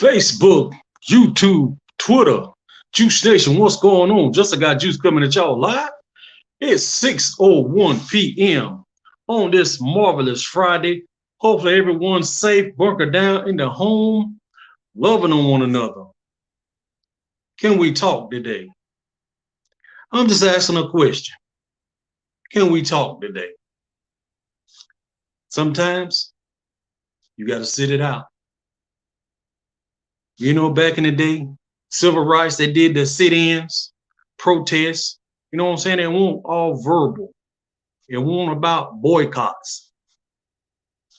Facebook, YouTube, Twitter, Juice Nation, what's going on? Just got Juice coming at y'all live. It's 6:01 p.m. on this marvelous Friday. Hopefully everyone's safe, bunker down in the home, loving on one another. Can we talk today? I'm just asking a question. Can we talk today? Sometimes you got to sit it out. You know, back in the day, civil rights, they did the sit-ins, protests. You know what I'm saying? They weren't all verbal. It wasn't about boycotts.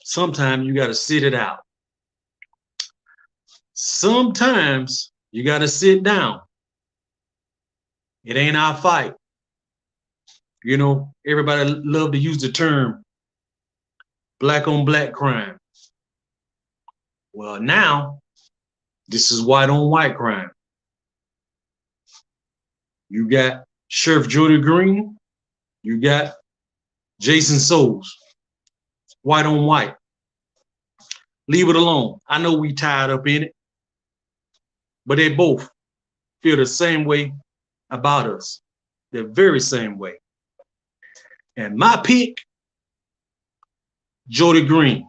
Sometimes you got to sit it out. Sometimes you got to sit down. It ain't our fight. You know, everybody love to use the term black on black crime. Well, now this is white on white crime. You got Sheriff Jody Green. You got Jason Souls. White on white. Leave it alone. I know we tied up in it, but they both feel the same way about us. The very same way. And my pick, Jody Green.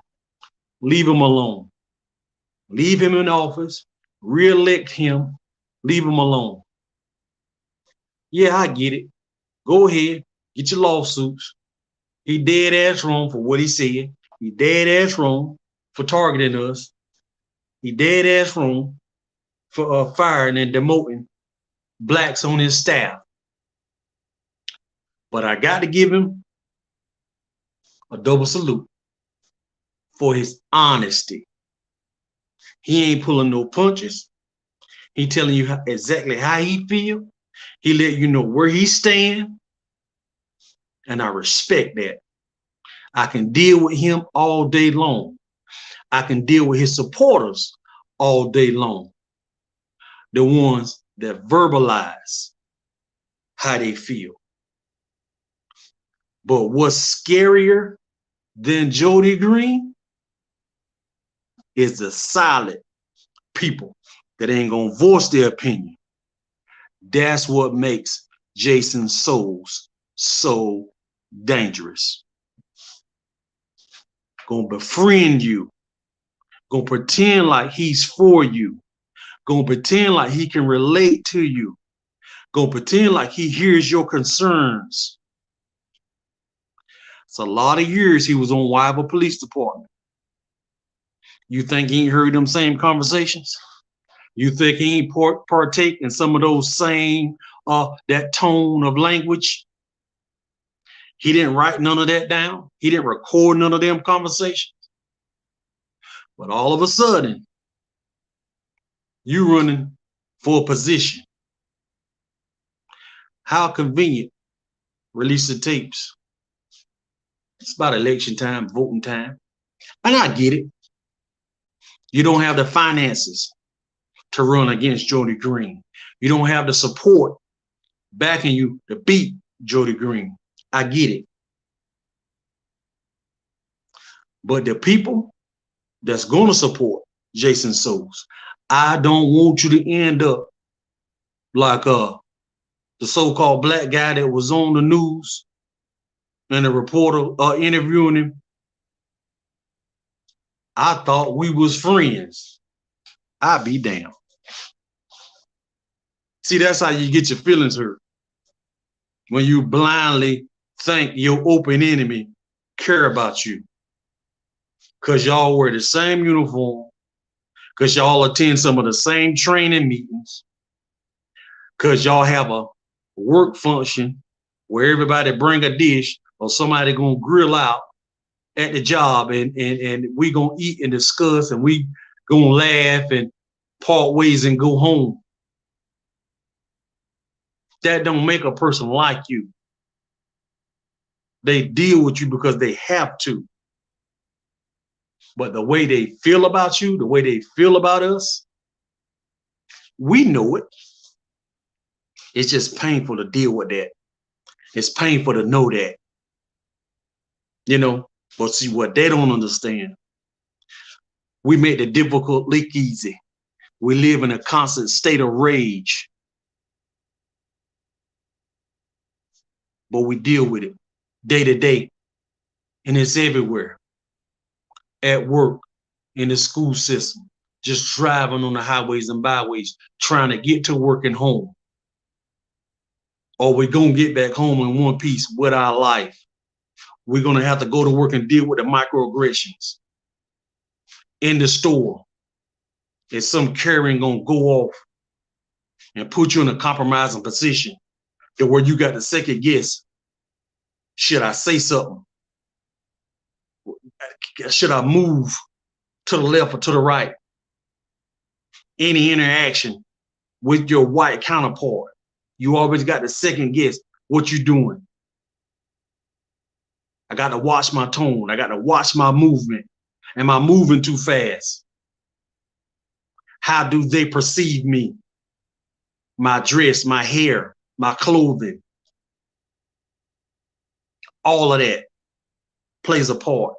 Leave him alone. Leave him in office. Re-elect him. Leave him alone. Yeah, I get it. Go ahead. Get your lawsuits. He dead ass wrong for what he said. He dead ass wrong for targeting us. He dead ass wrong for firing and demoting blacks on his staff. But I got to give him a double salute for his honesty. He ain't pulling no punches. He telling you exactly how he feel. He let you know where he stand. And I respect that. I can deal with him all day long. I can deal with his supporters all day long. The ones that verbalize how they feel. But what's scarier than Jody Green is the silent people that ain't gonna voice their opinion. That's what makes Jason Souls so dangerous. Gonna befriend you. Gonna pretend like he's for you. Gonna pretend like he can relate to you. Gonna pretend like he hears your concerns. It's a lot of years he was on Whiteville Police Department. You think he ain't heard them same conversations? You think he ain't partake in some of those same, that tone of language? He didn't write none of that down. He didn't record none of them conversations. But all of a sudden, you running for a position. How convenient. Release the tapes. It's about election time, voting time. And I get it. You don't have the finances to run against Jody Green. You don't have the support backing you to beat Jody Green. I get it. But the people that's going to support Jason Souls, I don't want you to end up like the so-called black guy that was on the news and the reporter interviewing him. I thought we was friends. I be damned. See, that's how you get your feelings hurt. When you blindly think your open enemy care about you. Because y'all wear the same uniform. Because y'all attend some of the same training meetings. Because y'all have a work function where everybody bring a dish or somebody gonna grill out at the job and we gonna eat and discuss and we gonna laugh and part ways and go home. That don't make a person like you. They deal with you because they have to. But the way they feel about you, the way they feel about us, we know it. It's just painful to deal with that. It's painful to know that. You know, but see what they don't understand. We make the difficult look easy. We live in a constant state of rage, but we deal with it day to day, and it's everywhere. At work, in the school system, just driving on the highways and byways, trying to get to work and home. Or we're going to get back home in one piece with our life. We're going to have to go to work and deal with the microaggressions. In the store, is some Karen going to go off and put you in a compromising position to where you got to second guess, should I say something? Should I move to the left or to the right? Any interaction with your white counterpart, you always got to second guess what you're doing. I got to watch my tone. I got to watch my movement. Am I moving too fast? How do they perceive me? My dress, my hair, my clothing. All of that plays a part.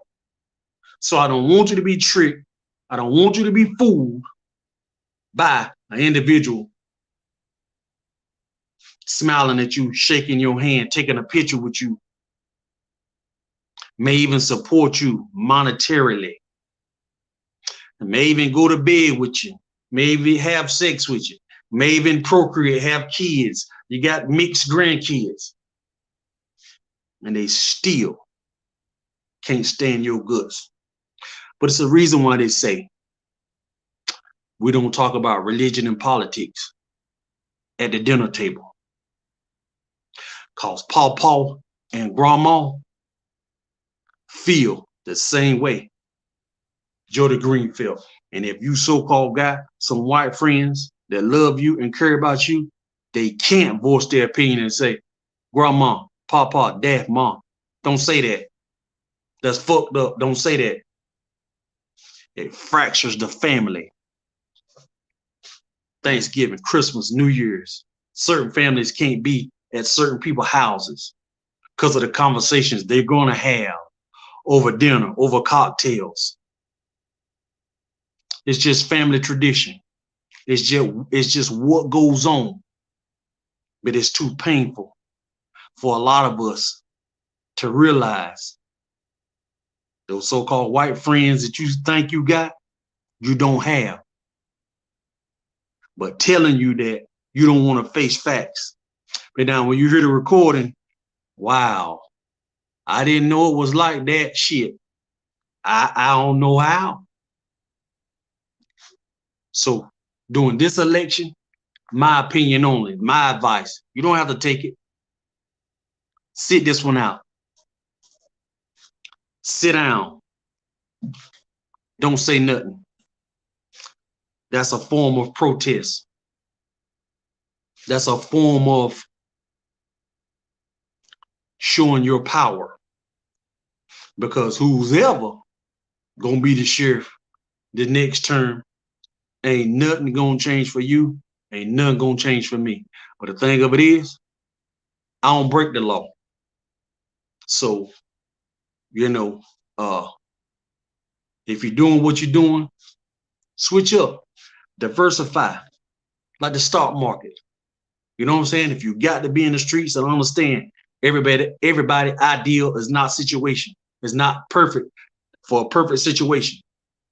So I don't want you to be tricked. I don't want you to be fooled by an individual smiling at you, shaking your hand, taking a picture with you, may even support you monetarily, may even go to bed with you, maybe have sex with you, may even procreate, have kids. You got mixed grandkids, and they still can't stand your guts. But it's the reason why they say we don't talk about religion and politics at the dinner table. Because Pawpaw and Grandma feel the same way Jody Green felt. And if you so-called got some white friends that love you and care about you, they can't voice their opinion and say, Grandma, Pawpaw, Dad, Mom, don't say that. That's fucked up. Don't say that. It fractures the family. Thanksgiving, Christmas, New Year's. Certain families can't be at certain people's houses because of the conversations they're going to have over dinner, over cocktails. It's just family tradition. It's just what goes on. But it's too painful for a lot of us to realize those so-called white friends that you think you got, you don't have. But telling you that you don't want to face facts. But now when you hear the recording, wow, I didn't know it was like that. Shit. I don't know how. So during this election, my opinion only, my advice, you don't have to take it. Sit this one out. Sit down. Don't say nothing. That's a form of protest. That's a form of showing your power. Because who's ever gonna be the sheriff the next term, ain't nothing gonna change for you, ain't nothing gonna change for me. But the thing of it is, I don't break the law. So, you know, if you're doing what you're doing, switch up, diversify, like the stock market. You know what I'm saying? If you got to be in the streets, and understand everybody ideal is not situation. It's not perfect for a perfect situation.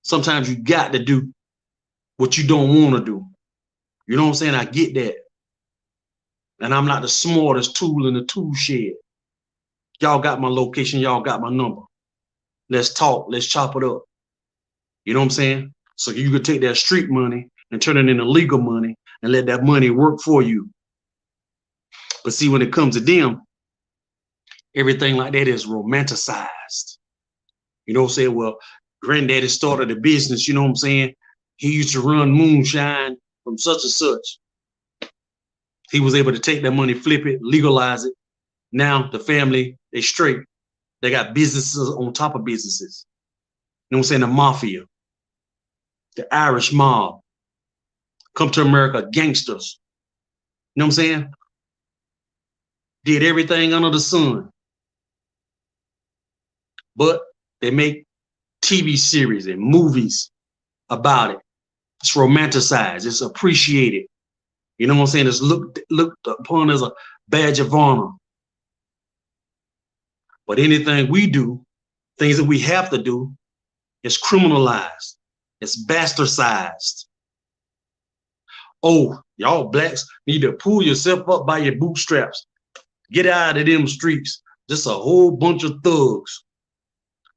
Sometimes you got to do what you don't want to do. You know what I'm saying? I get that. And I'm not the smartest tool in the tool shed. Y'all got my location. Y'all got my number. Let's talk. Let's chop it up. You know what I'm saying? So you could take that street money and turn it into legal money and let that money work for you. But see, when it comes to them, everything like that is romanticized. You know what I'm saying? Well, granddaddy started a business, you know what I'm saying? He used to run moonshine from such and such. He was able to take that money, flip it, legalize it. Now the family, they straight. They got businesses on top of businesses. You know what I'm saying? The mafia, the Irish mob, come to America, gangsters. You know what I'm saying? Did everything under the sun. But they make TV series and movies about it. It's romanticized. It's appreciated. You know what I'm saying? It's looked upon as a badge of honor. But anything we do, things that we have to do, is criminalized. It's bastardized. Oh, y'all blacks need to pull yourself up by your bootstraps. Get out of them streets. Just a whole bunch of thugs.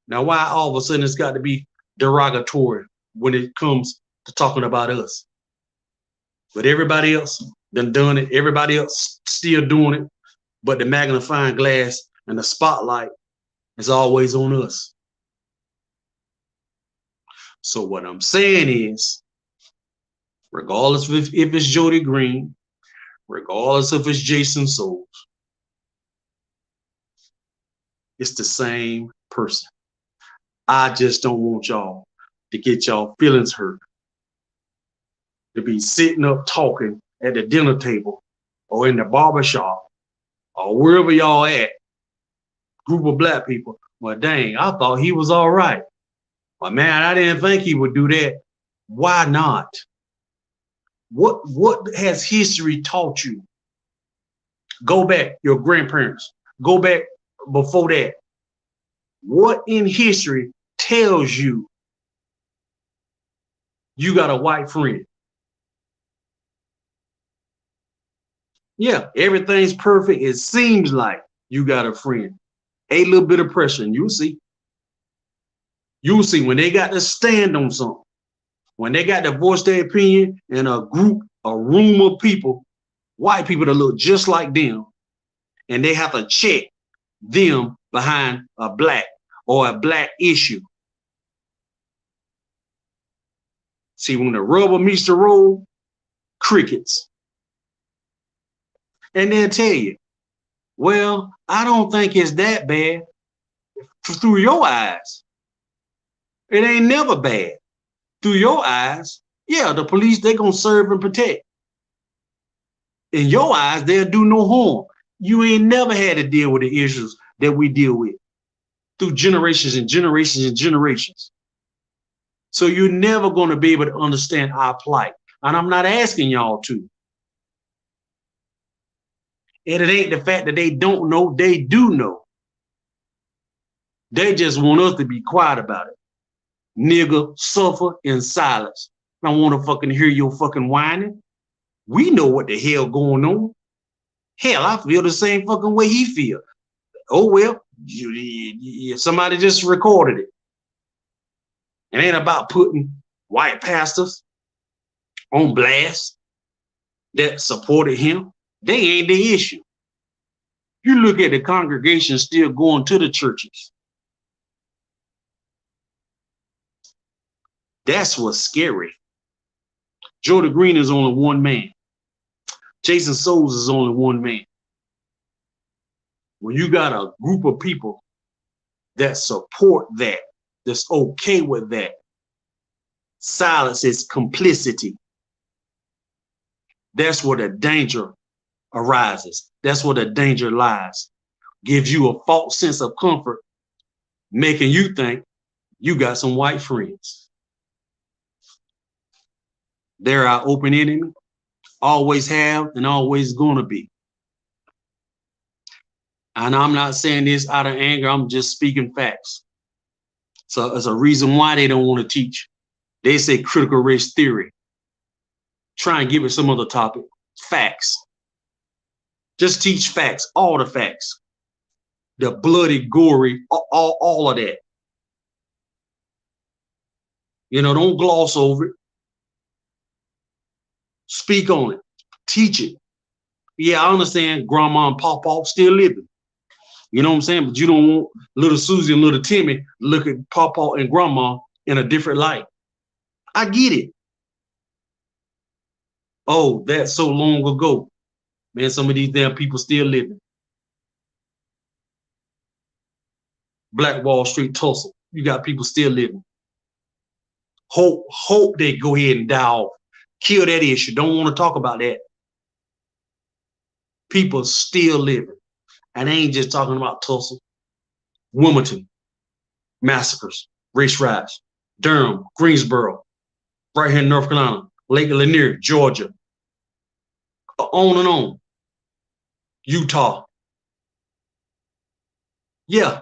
Now, why all of a sudden it's got to be derogatory when it comes to talking about us? But everybody else done it. Everybody else still doing it. But the magnifying glass and the spotlight is always on us. So what I'm saying is, regardless if it's Jody Green, regardless if it's Jason Souls, it's the same person. I just don't want y'all to get y'all feelings hurt, to be sitting up talking at the dinner table or in the barbershop or wherever y'all at, group of black people. Well, dang, I thought he was all right. But man, I didn't think he would do that. Why not? What has history taught you? Go back, your grandparents. Go back before that. What in history tells you you got a white friend? Yeah, everything's perfect. It seems like you got a friend. A little bit of pressure, and you'll see. You'll see when they got to stand on something, when they got to voice their opinion in a group, a room of people, white people that look just like them, and they have to check them behind a black or a black issue. See, when the rubber meets the road, crickets. And they'll tell you, well, I don't think it's that bad through your eyes. It ain't never bad. Through your eyes, yeah, the police, they're going to serve and protect. In your eyes, they'll do no harm. You ain't never had to deal with the issues that we deal with through generations and generations and generations. So you're never going to be able to understand our plight. And I'm not asking y'all to. And it ain't the fact that they don't know, they do know. They just want us to be quiet about it. Nigga, suffer in silence. I don't want to fucking hear your fucking whining. We know what the hell going on. Hell, I feel the same fucking way he feel. Oh, well, somebody just recorded it. It ain't about putting white pastors on blast that supported him. They ain't the issue. You look at the congregation still going to the churches. That's what's scary. Jody Green is only one man. Jason Souls is only one man. When you got a group of people that support that, that's okay with that, silence is complicity. That's where the danger arises. That's where the danger lies. Gives you a false sense of comfort, making you think you got some white friends. They're our open enemy, always have and always gonna be. And I'm not saying this out of anger, I'm just speaking facts. So it's a reason why they don't want to teach. They say critical race theory. Try and give it some other topic. Facts. Just teach facts, all the facts. The bloody, gory, all of that. You know, don't gloss over it. Speak on it. Teach it. Yeah, I understand grandma and papa still living. You know what I'm saying? But you don't want little Susie and little Timmy look at papa and grandma in a different light. I get it. Oh, that's so long ago. Man, some of these damn people still living. Black Wall Street, Tulsa. You got people still living. Hope they go ahead and die off. Kill that issue. Don't want to talk about that. People still living. And I ain't just talking about Tulsa. Wilmington. Massacres. Race riots. Durham. Greensboro. right here in North Carolina, Lake Lanier, Georgia, on and on, Utah. Yeah,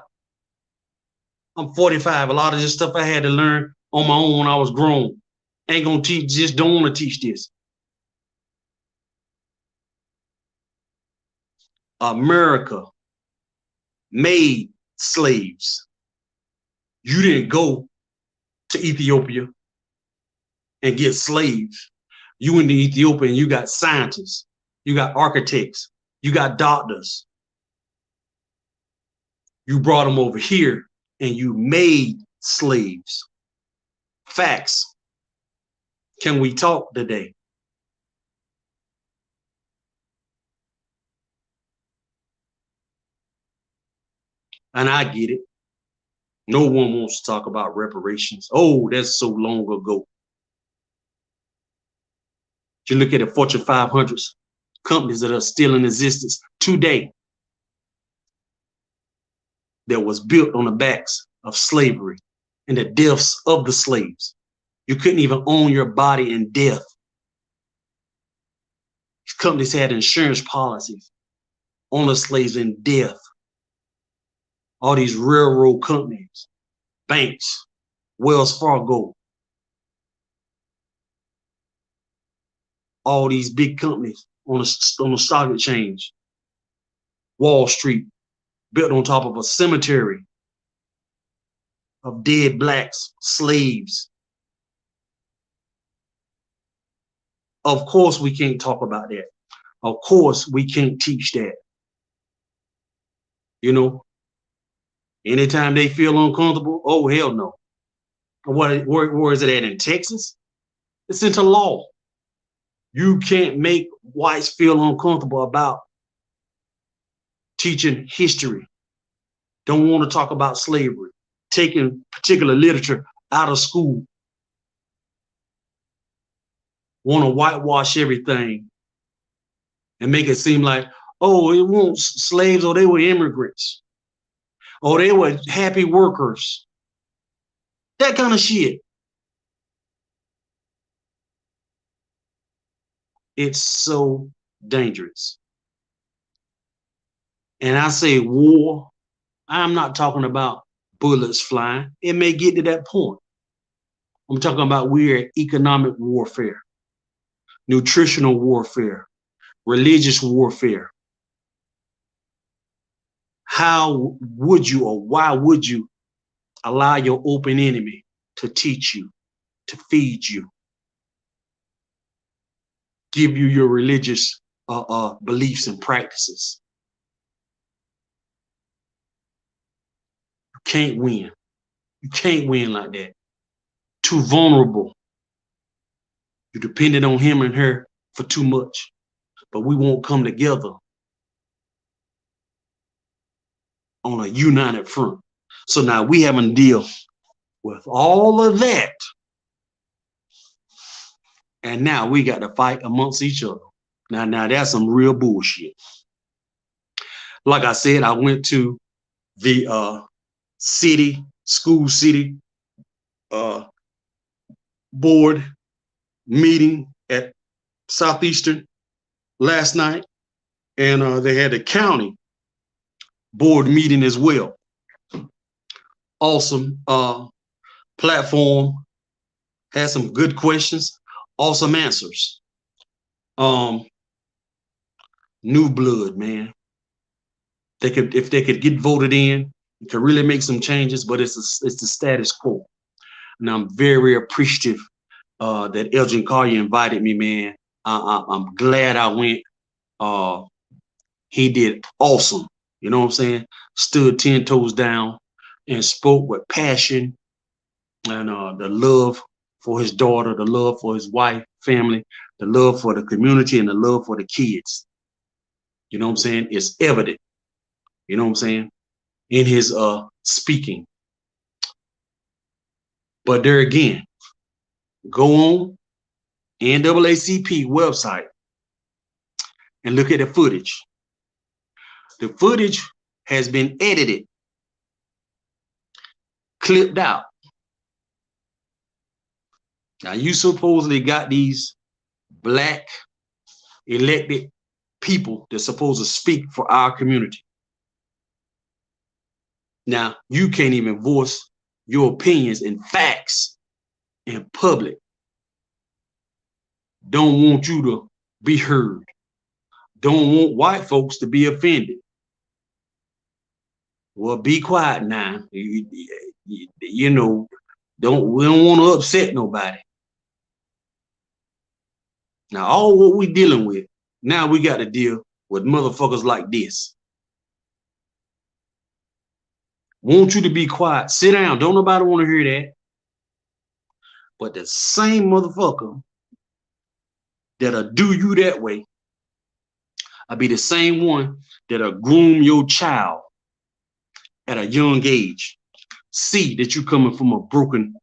I'm 45. A lot of this stuff I had to learn on my own when I was grown. Ain't gonna teach, just don't want to teach this. America made slaves. You didn't go to Ethiopia and get slaves. You went to Ethiopia and you got scientists, you got architects, you got doctors. You brought them over here and you made slaves. Facts. Can we talk today? And I get it. No one wants to talk about reparations. Oh, that's so long ago. You look at the Fortune 500s, companies that are still in existence today that was built on the backs of slavery and the deaths of the slaves. You couldn't even own your body in death. These companies had insurance policies on the slaves in death. All these railroad companies, banks, Wells Fargo, all these big companies on the stock exchange, Wall Street, built on top of a cemetery of dead blacks, slaves. Of course, we can't talk about that. Of course, we can't teach that. You know, anytime they feel uncomfortable, oh, hell no. Where is it at in Texas? It's into law. You can't make whites feel uncomfortable about teaching history. Don't want to talk about slavery, taking particular literature out of school. Want to whitewash everything and make it seem like, oh, it wasn't slaves, or they were immigrants, or they were happy workers. That kind of shit. It's so dangerous. And I say war, I'm not talking about bullets flying. It may get to that point. I'm talking about we're at economic warfare, nutritional warfare, religious warfare. How would you, or why would you allow your open enemy to teach you, to feed you, give you your religious beliefs and practices? You can't win. You can't win like that. Too vulnerable. You're dependent on him and her for too much, but we won't come together on a united front. So now we having to deal with all of that. And now we got to fight amongst each other. Now that's some real bullshit. Like I said, I went to the school city board meeting at Southeastern last night, and they had a county board meeting as well. Awesome platform, had some good questions, awesome answers. New blood, man. If they could get voted in, it could really make some changes, but it's the status quo. And I'm very appreciative that Elgin Collier invited me, man. I'm glad I went. He did awesome. You know what I'm saying? Stood 10 toes down and spoke with passion and the love for his daughter, the love for his wife, family, the love for the community, and the love for the kids. You know what I'm saying? It's evident. You know what I'm saying? In his speaking. But there again, go on NAACP website and look at the footage. The footage has been edited, clipped out. Now you supposedly got these black elected people that's supposed to speak for our community. Now you can't even voice your opinions and facts in public. Don't want you to be heard. Don't want white folks to be offended. Well, be quiet now. You know, we don't want to upset nobody. Now, all what we dealing with, now we got to deal with motherfuckers like this. Want you to be quiet. Sit down. Don't nobody want to hear that. But the same motherfucker that'll do you that way, I'll be the same one that'll groom your child at a young age. See that you coming from a broken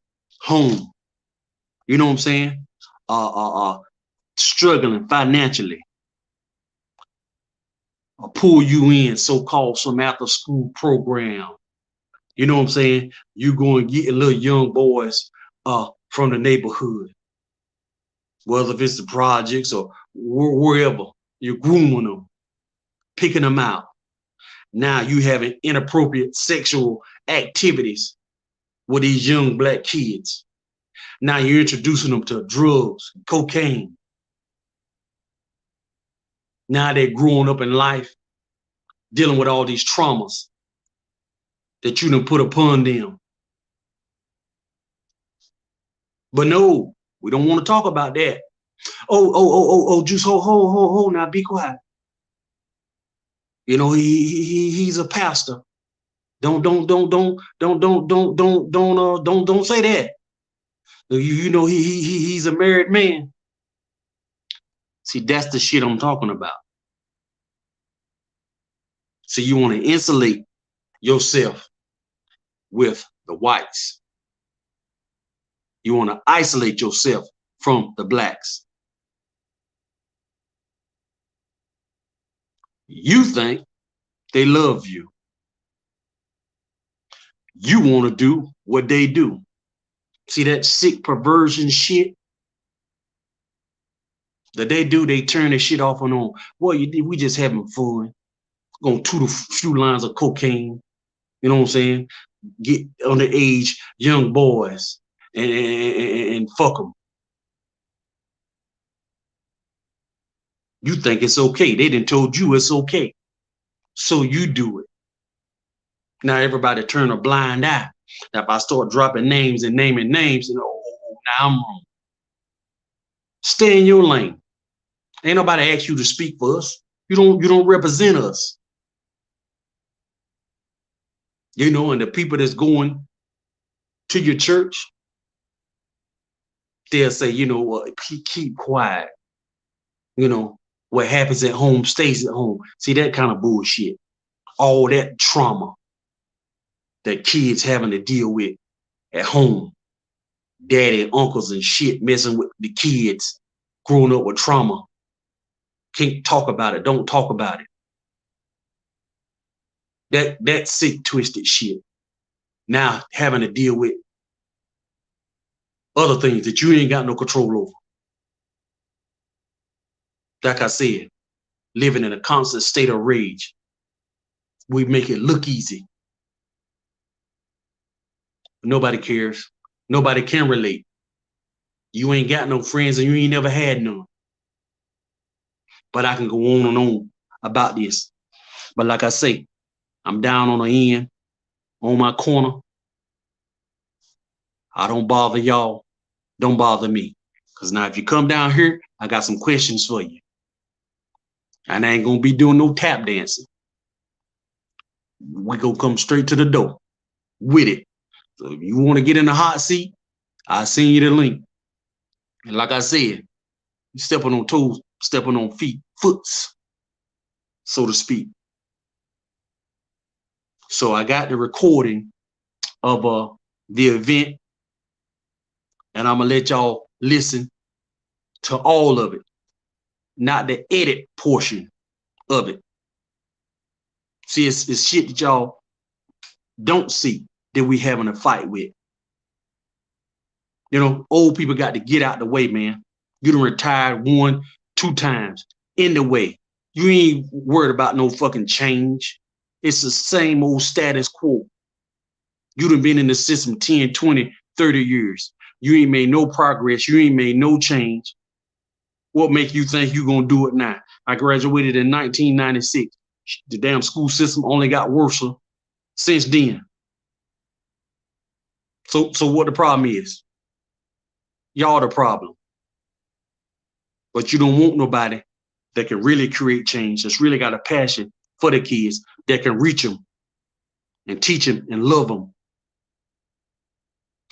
home. You know what I'm saying? Struggling financially. Or pull you in, so-called some after-school program. You know what I'm saying? You go and get little young boys from the neighborhood. Whether if it's the projects or wherever, you're grooming them, picking them out. Now you having inappropriate sexual activities with these young black kids. Now you're introducing them to drugs, cocaine. Now they're growing up in life, dealing with all these traumas that you done put upon them. But no, we don't want to talk about that. Juice, hold, now be quiet. You know, he's a pastor. Don't say that. You know, he's a married man. See, that's the shit I'm talking about. So you want to insulate yourself with the whites. You want to isolate yourself from the blacks. You think they love you. You want to do what they do. See that sick perversion shit that they do? They turn their shit off and on. Well, we just having fun. Gonna toot a few lines of cocaine. You know what I'm saying? Get underage young boys and fuck them. You think it's okay. They done told you it's okay. So you do it. Now everybody turn a blind eye. Now if I start dropping names and naming names, you know, now I'm wrong. Stay in your lane. Ain't nobody ask you to speak for us. You don't represent us. You know, and the people that's going to your church, they'll say, you know, keep quiet. You know, what happens at home stays at home. See, that kind of bullshit. All that trauma that kids having to deal with at home. Daddy and uncles and shit messing with the kids, growing up with trauma. Can't talk about it. Don't talk about it. That sick, twisted shit. Now having to deal with other things that you ain't got no control over. Like I said, living in a constant state of rage. We make it look easy. Nobody cares. Nobody can relate. You ain't got no friends and you ain't never had none. But I can go on and on about this. But like I say, I'm down on the end, on my corner. I don't bother y'all. Don't bother me. Because now if you come down here, I got some questions for you. And I ain't going to be doing no tap dancing. We going to come straight to the door with it. So if you want to get in the hot seat, I'll send you the link. And like I said, you stepping on toes, stepping on feet, foots, so to speak. So I got the recording of the event, and I'm going to let y'all listen to all of it, not the edit portion of it. See, it's shit that y'all don't see that we having a fight with. You know, old people got to get out the way, man. You done retired 1, 2 times in the way. You ain't worried about no fucking change. It's the same old status quo. You done been in the system 10, 20, 30 years. You ain't made no progress. You ain't made no change. What make you think you gonna do it now? I graduated in 1996. The damn school system only got worse since then. So what the problem is? Y'all the problem. But you don't want nobody that can really create change, that's really got a passion for the kids, that can reach them and teach them and love them.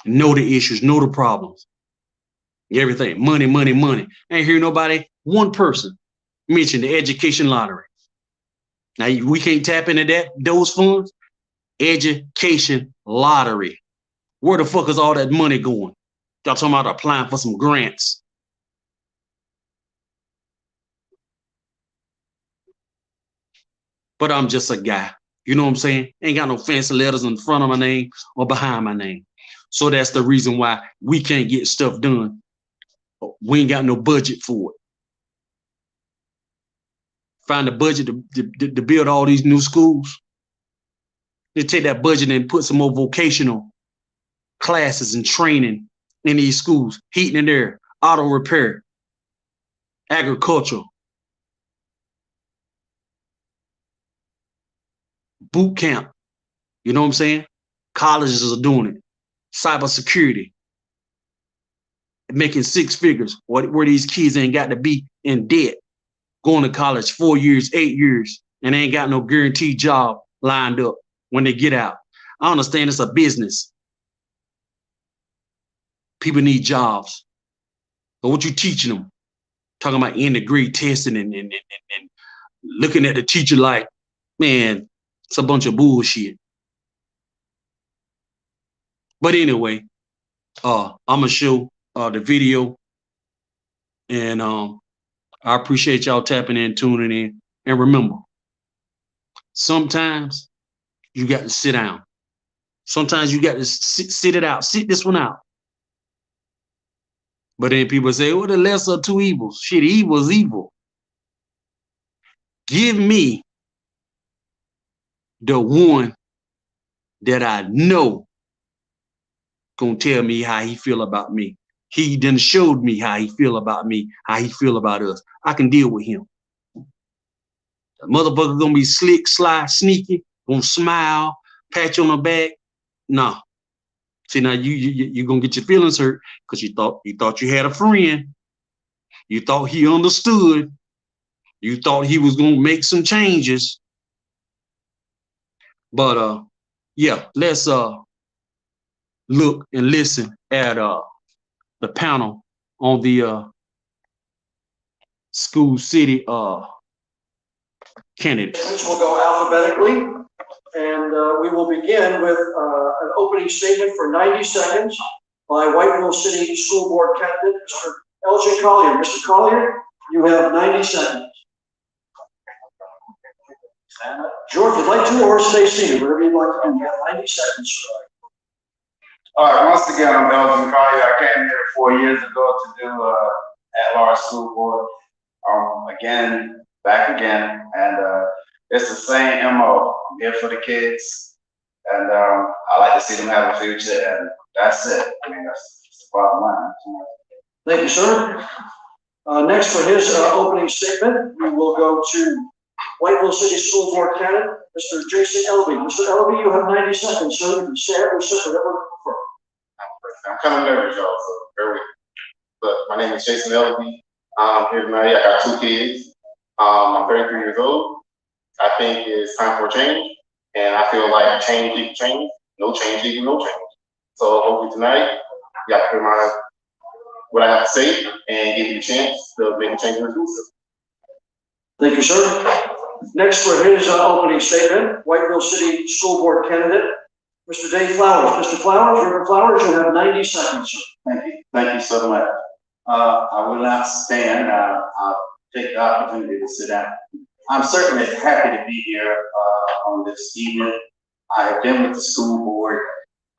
Know the issues, know the problems. Everything. Money, money, money. I ain't hear nobody, one person, mention the education lottery. Now, we can't tap into those funds. Education lottery. Where the fuck is all that money going? Y'all talking about applying for some grants. But I'm just a guy. You know what I'm saying? Ain't got no fancy letters in front of my name or behind my name. So that's the reason why we can't get stuff done. We ain't got no budget for it. Find a budget to build all these new schools. They take that budget and put some more vocational classes and training in these schools. Heating and air, auto repair, agriculture, boot camp. You know what I'm saying? Colleges are doing it. Cybersecurity. Making 6 figures where these kids ain't got to be in debt. Going to college 4 years, 8 years, and they ain't got no guaranteed job lined up when they get out. I understand it's a business. People need jobs. But what you teaching them? Talking about end of grade testing and looking at the teacher like, man, it's a bunch of bullshit. But anyway, I'm gonna show the video, and I appreciate y'all tapping in, tuning in, and remember, sometimes you got to sit down. Sometimes you got to sit it out, sit this one out. But then people say, well, the lesser of two evils. Shit, evil is evil. Give me the one that I know gonna tell me how he feel about me. He done showed me how he feel about me, how he feel about us. I can deal with him. The motherfucker gonna be slick, sly, sneaky, gonna smile, pat you on the back. No. See, now you gonna get your feelings hurt because you thought you had a friend. You thought he understood. You thought he was gonna make some changes. But yeah, let's look and listen at the panel on the school city candidates. We'll go alphabetically, and we will begin with an opening statement for 90 seconds by Whiteville City School Board candidate, Mr. L.J. Collier. Mr. Collier, you have 90 seconds. George, would like to or stay seated, whatever you'd like to do. You have 90 seconds. All right, once again, I'm Elgin Collier. I came here 4 years ago to do at-large school board. Again, back again, and it's the same MO. I'm here for the kids, and I like to see them have a future, and that's it. I mean, that's the bottom line. Thank you, sir. Next, for his opening statement, we will go to Whiteville City School Board candidate, Mr. Jason Elby. Mr. Elby, you have 90 seconds, sir. You can stand or sit, whatever you prefer. I'm kind of nervous, y'all, so bear with me. But my name is Jason Elby. I'm here tonight. I got 2 kids. I'm 33 years old. I think it's time for a change, and I feel like change equals change. No change equals no change. So hopefully tonight, y'all can hear what I have to say and give you a chance to make a change in the school system. Thank you, sir. Next, for his opening statement, Whiteville City School Board candidate, Mr. Dave Flowers. Mr. Flowers, Reverend Flowers, you have 90 seconds, sir. Thank you. Thank you so much. I will not stand. I'll take the opportunity to sit down. I'm certainly happy to be here on this evening. I have been with the school board.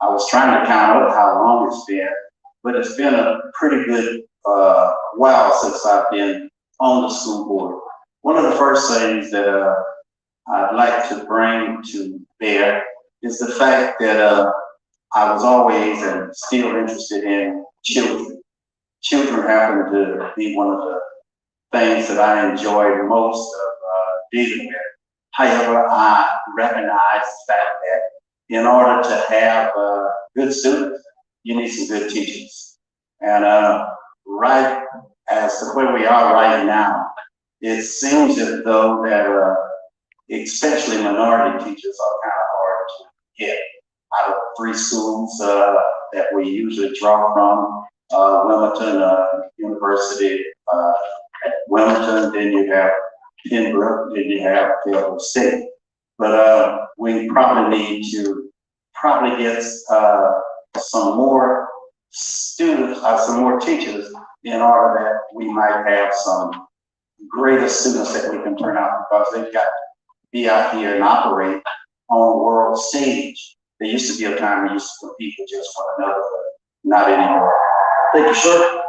I was trying to count out how long it's been. but it's been a pretty good while since I've been on the school board. One of the first things that I'd like to bring to bear is the fact that I was always and still interested in children. Children happen to be one of the things that I enjoy most of dealing with. However, I recognize the fact that in order to have good students, you need some good teachers. And right as to where we are right now, it seems as though that especially minority teachers are kind of hard to get. Out of 3 schools that we usually draw from, Wilmington University, at Wilmington, then you have Pembroke, then you have Fayetteville State. But we probably need to get some more students, some more teachers, in order that we might have some greater students that we can turn out, because they've got to be out here and operate on the world stage. There used to be a time we used to compete with just one another, but not anymore. Thank you, sir.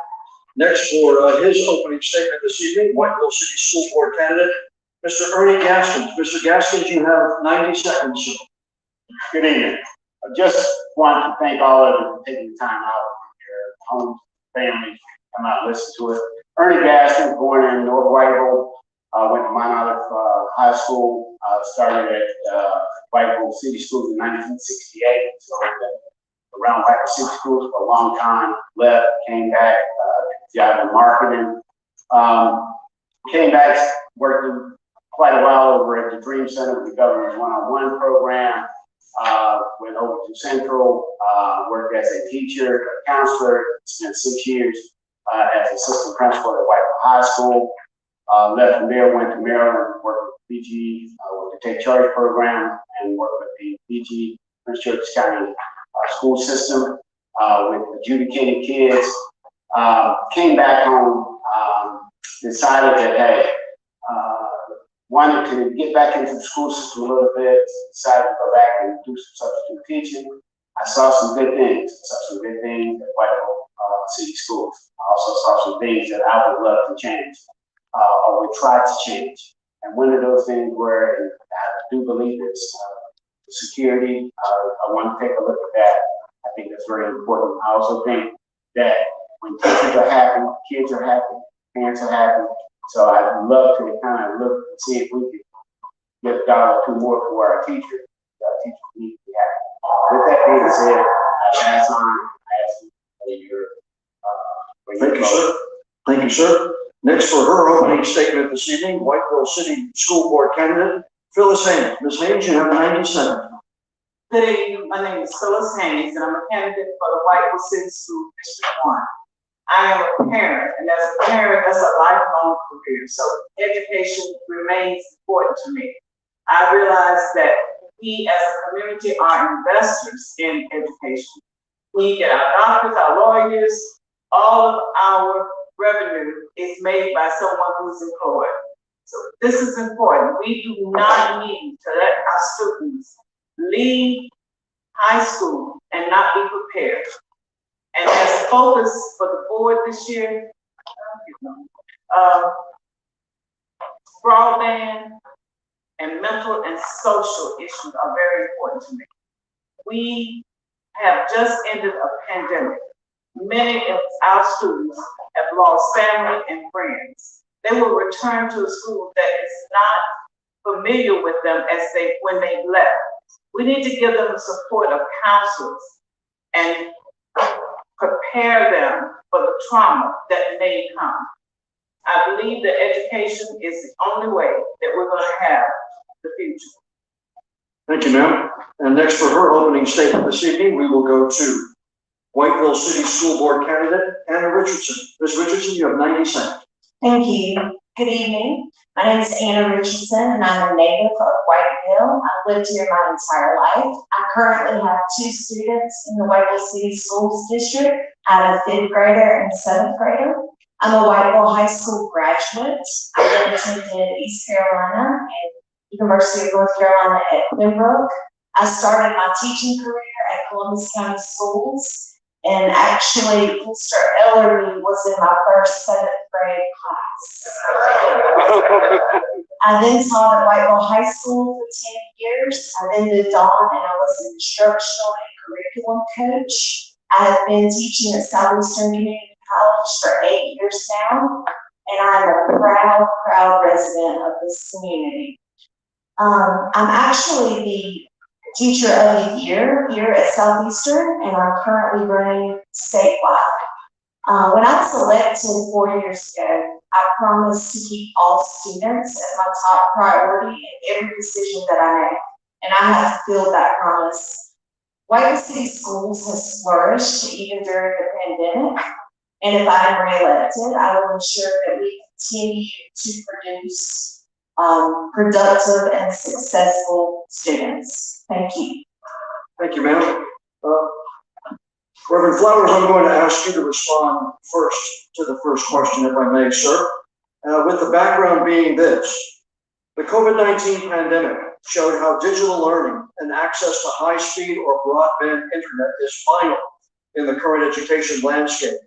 Next, for his opening statement this evening, Whiteville City School Board candidate, Mr. Ernie Gaskins. Mr. Gaskins, you have 90 seconds, sir. Good evening. I just want to thank all of you for taking the time out of your homes, families, to come out and listen to it. Ernie Gaskins, born in North Whiteville, went to Mount Olive High School, started at Whiteville City Schools in 1968, so around Whiteville City Schools for a long time, left, came back, job in marketing, came back, worked quite a while over at the Dream Center with the Governor's One-on-One program, went over to Central, worked as a teacher, a counselor, spent 6 years as assistant principal at Whiteville High School, left from there, went to Maryland, worked with PG, with the Take Charge program, and worked with the PG, Prince George's County school system, with adjudicated kids. Came back home, decided that, hey, wanted to get back into the school system a little bit, decided to go back and do some substitute teaching. I saw some good things. At Whiteville City Schools. I also saw some things that I would love to change, or would try to change. And one of those things were, and I do believe it's security. I want to take a look at that. I think that's very important. I also think that when teachers are happy, kids are happy, parents are happy. So I'd love to kind of look and see if we could get $1 or $2 more for our teachers. Our teachers need to be happy. With that being said, I pass on. I ask you for your Thank you, sir. Thank you, sir. Next, for her opening statement this evening, Whiteville City School Board candidate, Phyllis Haynes. Ms. Haynes, you have 90 seconds. Good evening. My name is Phyllis Haynes, and I'm a candidate for the Whiteville City School District 1. I am a parent, and as a parent, that's a lifelong career. So education remains important to me. I realize that we as a community are investors in education. We get our doctors, our lawyers, all of our revenue is made by someone who's employed. So this is important. We do not need to let our students leave high school and not be prepared. And as a focus for the board this year, broadband and mental and social issues are very important to me. We have just ended a pandemic. Many of our students have lost family and friends. They will return to a school that is not familiar with them when they left. We need to give them the support of counselors and prepare them for the trauma that may come. I believe that education is the only way that we're going to have the future. Thank you, ma'am. And next, for her opening statement this evening, we will go to Whiteville City School Board candidate, Anna Richardson. Ms. Richardson, you have 90 seconds. Thank you. Good evening. My name is Anna Richardson, and I'm a native of Whiteville. I've lived here my entire life. I currently have 2 students in the Whiteville City Schools District. I have a 5th grader and a 7th grader. I'm a Whiteville High School graduate. I then attended East Carolina and University of North Carolina at Pembroke. I started my teaching career at Columbus County Schools And actually, Mr. Ellery was in my first 7th grade class. I then taught at Whiteville High School for 10 years. I then moved on and I was an instructional and curriculum coach. I have been teaching at Southeastern Community College for 8 years now, and I'm a proud resident of this community. I'm actually the Teacher of the Year here at Southeastern, and I'm currently running statewide. When I was elected 4 years ago, I promised to keep all students as my top priority in every decision that I make, and I have fulfilled that promise. Whiteville City Schools has flourished even during the pandemic, and if I am reelected, I will ensure that we continue to produce productive and successful students. Thank you. Thank you, ma'am. Reverend Flowers, I'm going to ask you to respond first to the first question, if I may, sir. With the background being this, the COVID-19 pandemic showed how digital learning and access to high-speed or broadband internet is vital in the current education landscape.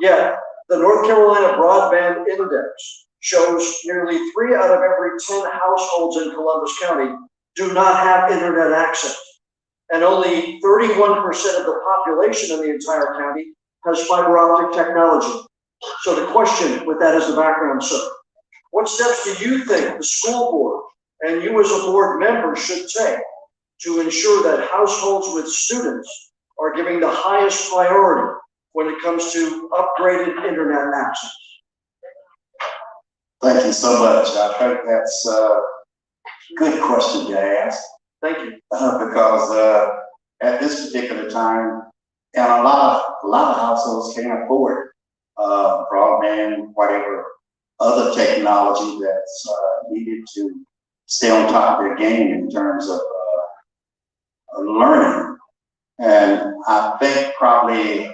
Yet, the North Carolina Broadband Index shows nearly 3 out of every 10 households in Columbus County do not have internet access. And only 31% of the population in the entire county has fiber optic technology. So the question with that as the background, sir, what steps do you think the school board and you as a board member should take to ensure that households with students are giving the highest priority when it comes to upgraded internet access? Thank you so much. I think that's a good question to ask. Thank you. Because at this particular time, and a lot of households can't afford broadband, whatever other technology that's needed to stay on top of their game in terms of learning. And I think probably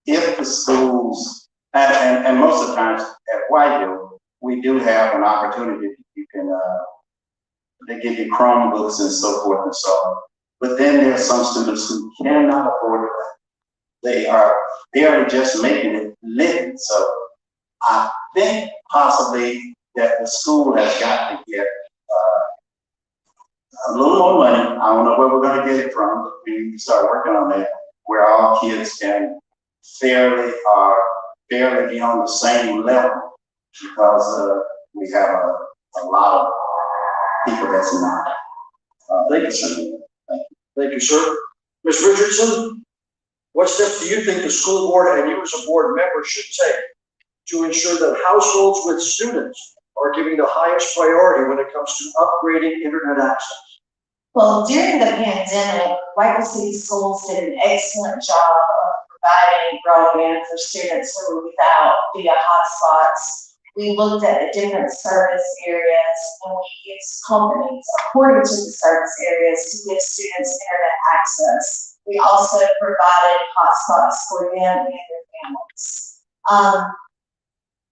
if the schools, and most of the times at Whiteville, we do have an opportunity. You can, they give you Chromebooks and so forth and so on. But then there are some students who cannot afford it. They are barely just making it living. So I think possibly that the school has got to get a little more money. I don't know where we're going to get it from, but we need to start working on that, where all kids can fairly be on the same level, because we have a lot of people that's not. Thank you, sir. Thank you, sir. Ms. Richardson, what steps do you think the school board and you as a board member should take to ensure that households with students are giving the highest priority when it comes to upgrading internet access? Well, during the pandemic, Whiteville City Schools did an excellent job of providing broadband for students who were without via hotspots. We looked at the different service areas and we used companies according to the service areas to give students internet access. We also provided hotspots for them and their families.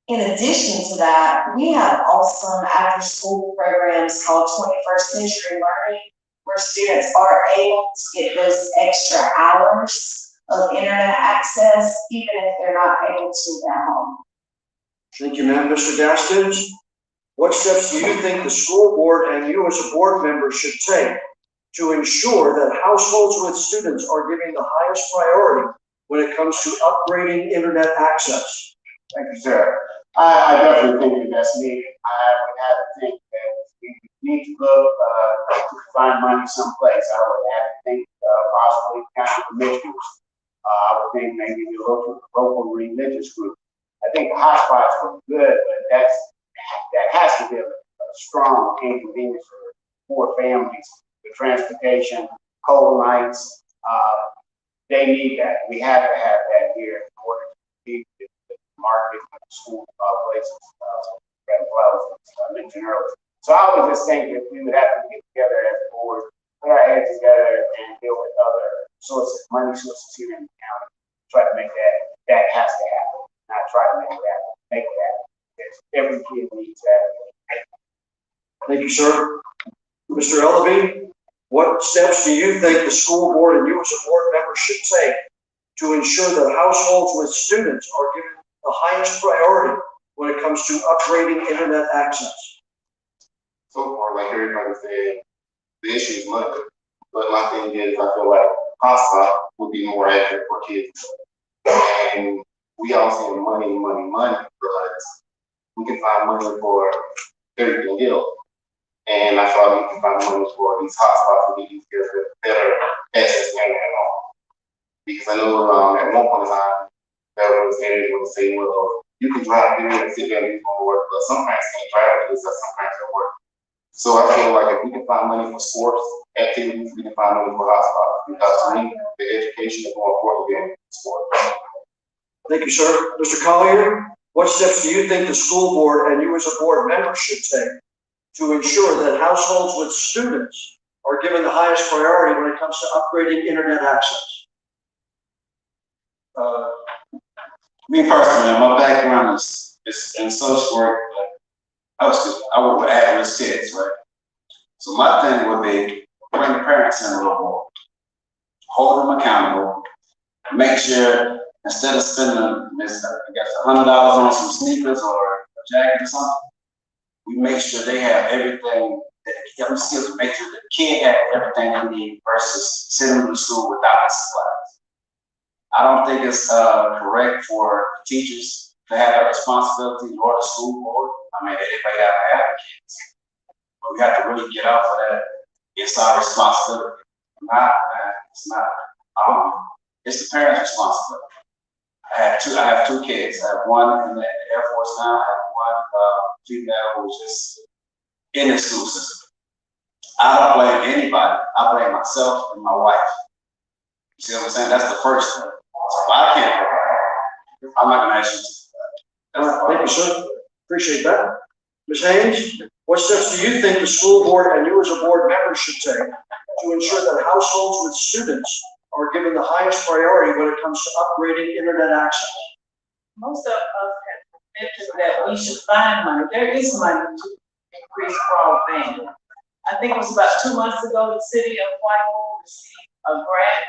In addition to that, we have awesome after-school programs called 21st Century Learning, where students are able to get those extra hours of internet access, even if they're not able to at home. Thank you, ma'am. Mr. Gastins, what steps do you think the school board and you as a board member should take to ensure that households with students are giving the highest priority when it comes to upgrading internet access? Thank you, sir. I definitely think that that's needed. I would have to think that we need to look to find money someplace. I would have to think possibly county commissioners. I would think maybe the local religious group. I think the hotspots were good, but that has to be a strong inconvenience for poor families. The transportation, cold nights, they need that. We have to have that here in order to keep the market and the school places that I mentioned earlier. So I would just think that we would have to get together as a board, put our heads together and deal with other sources, money sources here in the county, try to make that has to happen. Not try to make it happen, make it happen. Because every kid needs that. Thank you, sir. Mr. Ellaby, what steps do you think the school board and you as a board member should take to ensure that households with students are given the highest priority when it comes to upgrading internet access? So far, like everybody said, the issue is money. But my thing is, I feel like hotspot would be more accurate for kids. And we all say money, money, money, because we can find money for everything else. And I feel like we can find money for these hotspots to get these kids better access to internet at home. Because I know at one point in time, there was areas where they say, well, you can drive here and sit there and do homework, but some parents can't drive because some parents at work. So I feel like if we can find money for sports activities, we can find money for hotspots. Because to me, the education is more important than sports. Thank you, sir. Mr. Collier, what steps do you think the school board and you as a board member should take to ensure that households with students are given the highest priority when it comes to upgrading internet access? Me personally, my background is in social work. I work with at-risk kids, right? So my thing would be bring the parents in a little more, hold them accountable, make sure instead of spending, I guess, $100 on some sneakers or a jacket or something, we make sure they have everything. I'm still to make sure that the kid has everything they need versus sending them to school without the supplies. I don't think it's correct for teachers to have that responsibility or the school board. I mean, everybody got to have kids, but we have to really get out for that. It's our responsibility. It's not. It's the parents' responsibility. I have two kids. I have one in the Air Force now. I have one female who's just in the school system. I don't blame anybody. I blame myself and my wife. You see what I'm saying? That's the first thing. So I can't provide. I'm not going to ask you to. Thank you, sir. Appreciate that. Ms. Haynes, what steps do you think the school board and you as a board member should take to ensure that households with students are given the highest priority when it comes to upgrading internet access? Most of us have mentioned that we should find money. There is money to increase broadband. I think it was about 2 months ago, the city of Whiteville received a grant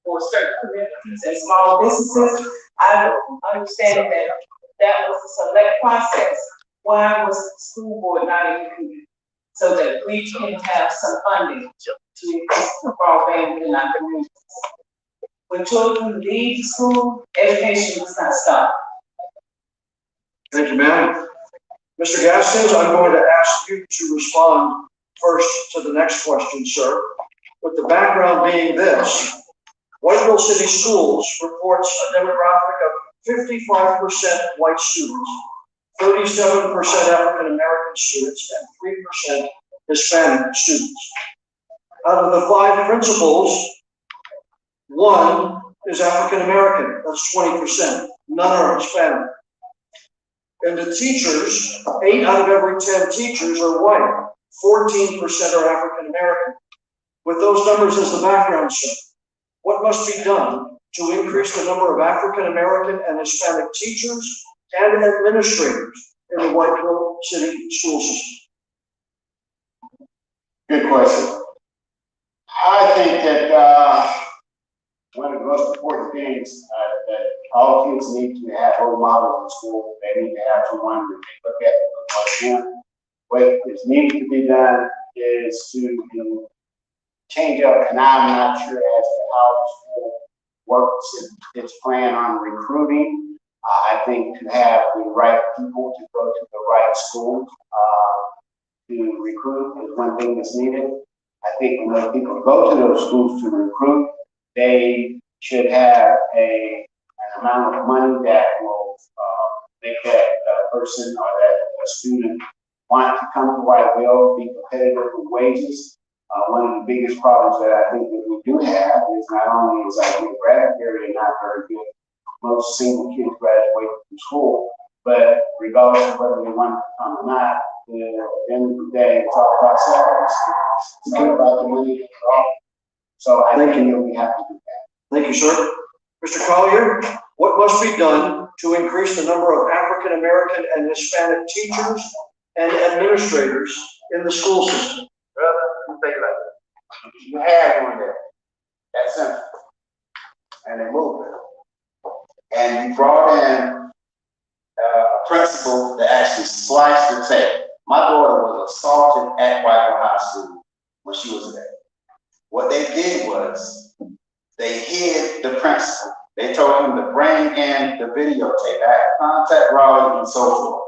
for certain communities and small businesses. I understand that was a select process. Why was the school board not included? So that we can have some funding to increase the broadband in our communities. When children leave school, education does not stop. Thank you, ma'am. Mr. Gaskins, I'm going to ask you to respond first to the next question, sir. With the background being this, Whiteville City Schools reports a demographic of 55% white students, 37% African American students, and 3% Hispanic students. Out of the 5 principals, 1 is African American, that's 20%. None are Hispanic. And the teachers, 8 out of every 10 teachers are white, 14% are African American. With those numbers as the background, sir, what must be done to increase the number of African American and Hispanic teachers and administrators in the Whiteville City school system? Good question. I think that one of the most important things that all kids need to have role models in school. They need to have someone that they look at and what is needed to be done is to change up, and I'm not sure as to how the school works its plan on recruiting. I think to have the right people to go to the right schools to recruit is one thing that's needed. I think when those people go to those schools to recruit, they should have an amount of money that will make that person or that student want to come to Whiteville, be competitive with wages. One of the biggest problems that I think that we do have is not only is our geographic area not very good, most single kids graduate from school, but regardless of whether they want to come or not, at the end of the day, it's all about salaries. It's not about the money. So I think we have to do that. Thank you, sir. Mr. Collier, what must be done to increase the number of African American and Hispanic teachers and administrators in the school system? Brother, you think like that. You have one there. That's simple. And they move it. we brought in a principal that actually sliced the tape. My daughter was assaulted at Whiteville High School when she was there. What they did was they hid the principal. They told him to bring in the videotape, contact Raleigh and so forth,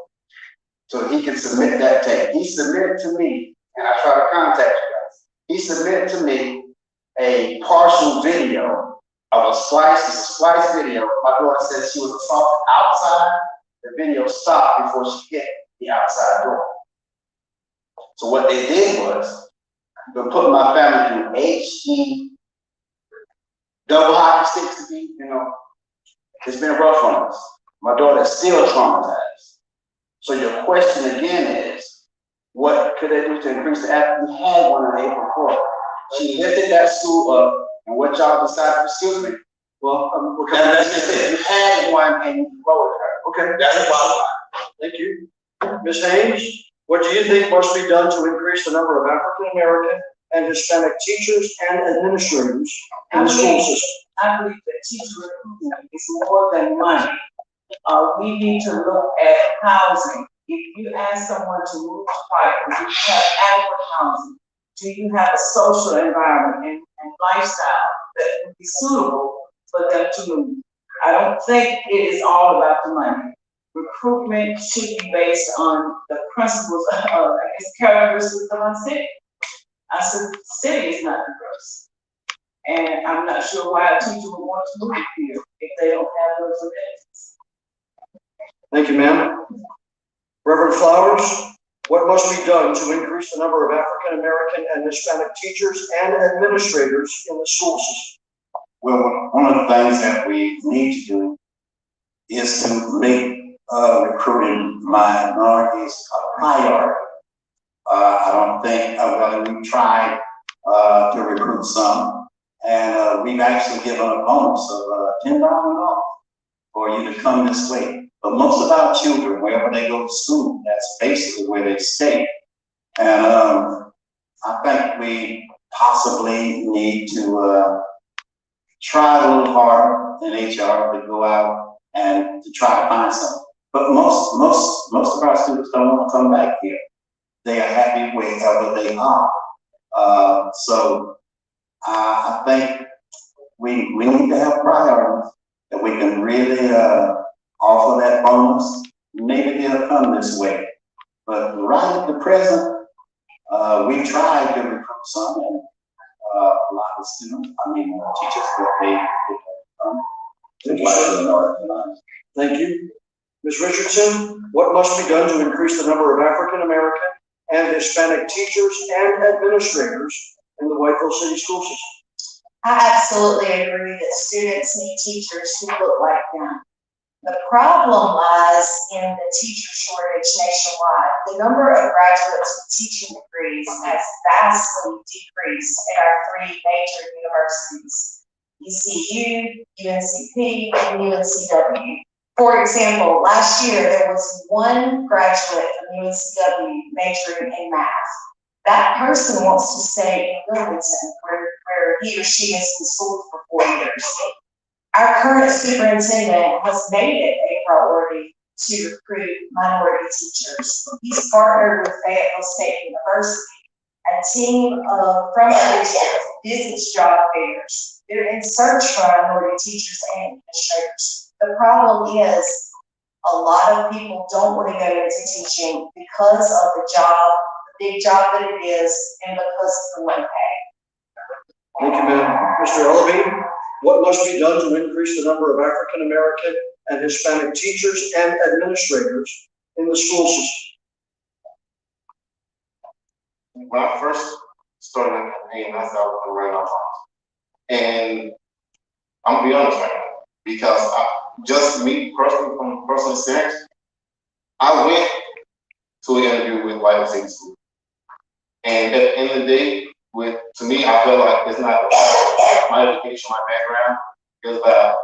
so he can submit that tape. He submitted to me, and I try to contact you guys. He submitted to me a partial video of a slice video. My daughter said she was assaulted outside. The video stopped before she hit the outside door. So what they did was, they put my family through HD, double hockey sticks to be, it's been rough on us. My daughter is still traumatized. So your question again is, what could they do to increase the act? We had one on April 4th. She lifted that school up, and what y'all decided, excuse me? Well, That's just it. You had one and you lowered her. okay. That's the bottom line. Thank you. Ms. Haynes, what do you think must be done to increase the number of African American and Hispanic teachers and administrators in the school system? I believe that teacher recruitment is more than money. We need to look at housing. If you ask someone to move to Whiteville, do you have adequate housing? Do you have a social environment and lifestyle that would be suitable for them to move? I don't think it is all about the money. Recruitment should be based on the principles of, characteristics of our city. I said, the city is not diverse. And I'm not sure why a teacher would want to move here if they don't have those amenities. Thank you, ma'am. Reverend Flowers, what must be done to increase the number of African American and Hispanic teachers and administrators in the school system? Well, one of the things that we need to do is to make recruiting minorities a priority. I don't think, we tried to recruit some, and we've actually given a bonus of $10,000 for you to come this way. But most of our children, wherever they go to school, that's basically where they stay. And I think we possibly need to try a little harder in HR to go out and to try to find something. But most of our students don't want to come back here. They are happy wherever they are. So I think we need to have priorities that we can really offer that bonus. Maybe they'll come this way. But right at the present, we tried to recruit some, and a lot of students, teachers, but Thank you. Ms. Richardson, what must be done to increase the number of African American and Hispanic teachers and administrators in the Whiteville City School System? I absolutely agree that students need teachers who look like them. The problem lies in the teacher shortage nationwide. The number of graduates with teaching degrees has vastly decreased at our three major universities, ECU, UNCP, and UNCW. For example, last year there was one graduate from UNCW majoring in math. That person wants to stay in Wilmington where he or she has been schooled for 4 years. Our current superintendent has made it a priority to recruit minority teachers. He's partnered with Fayetteville State University, a team from business job fairs. They're in search for minority teachers and administrators. The problem is a lot of people don't want to go into teaching because of the job, the big job that it is, and because of the low pay. Thank you, ma'am. Mr. Ellerby, what must be done to increase the number of African American and Hispanic teachers and administrators in the school system? When I first started the campaign, I said I was going to run off. And I'm going to be honest right now, because just me personally, from personal experience, I went to an interview with Whiteville City School. And at the end of the day, to me, I feel like it's not about my education, my background, it's about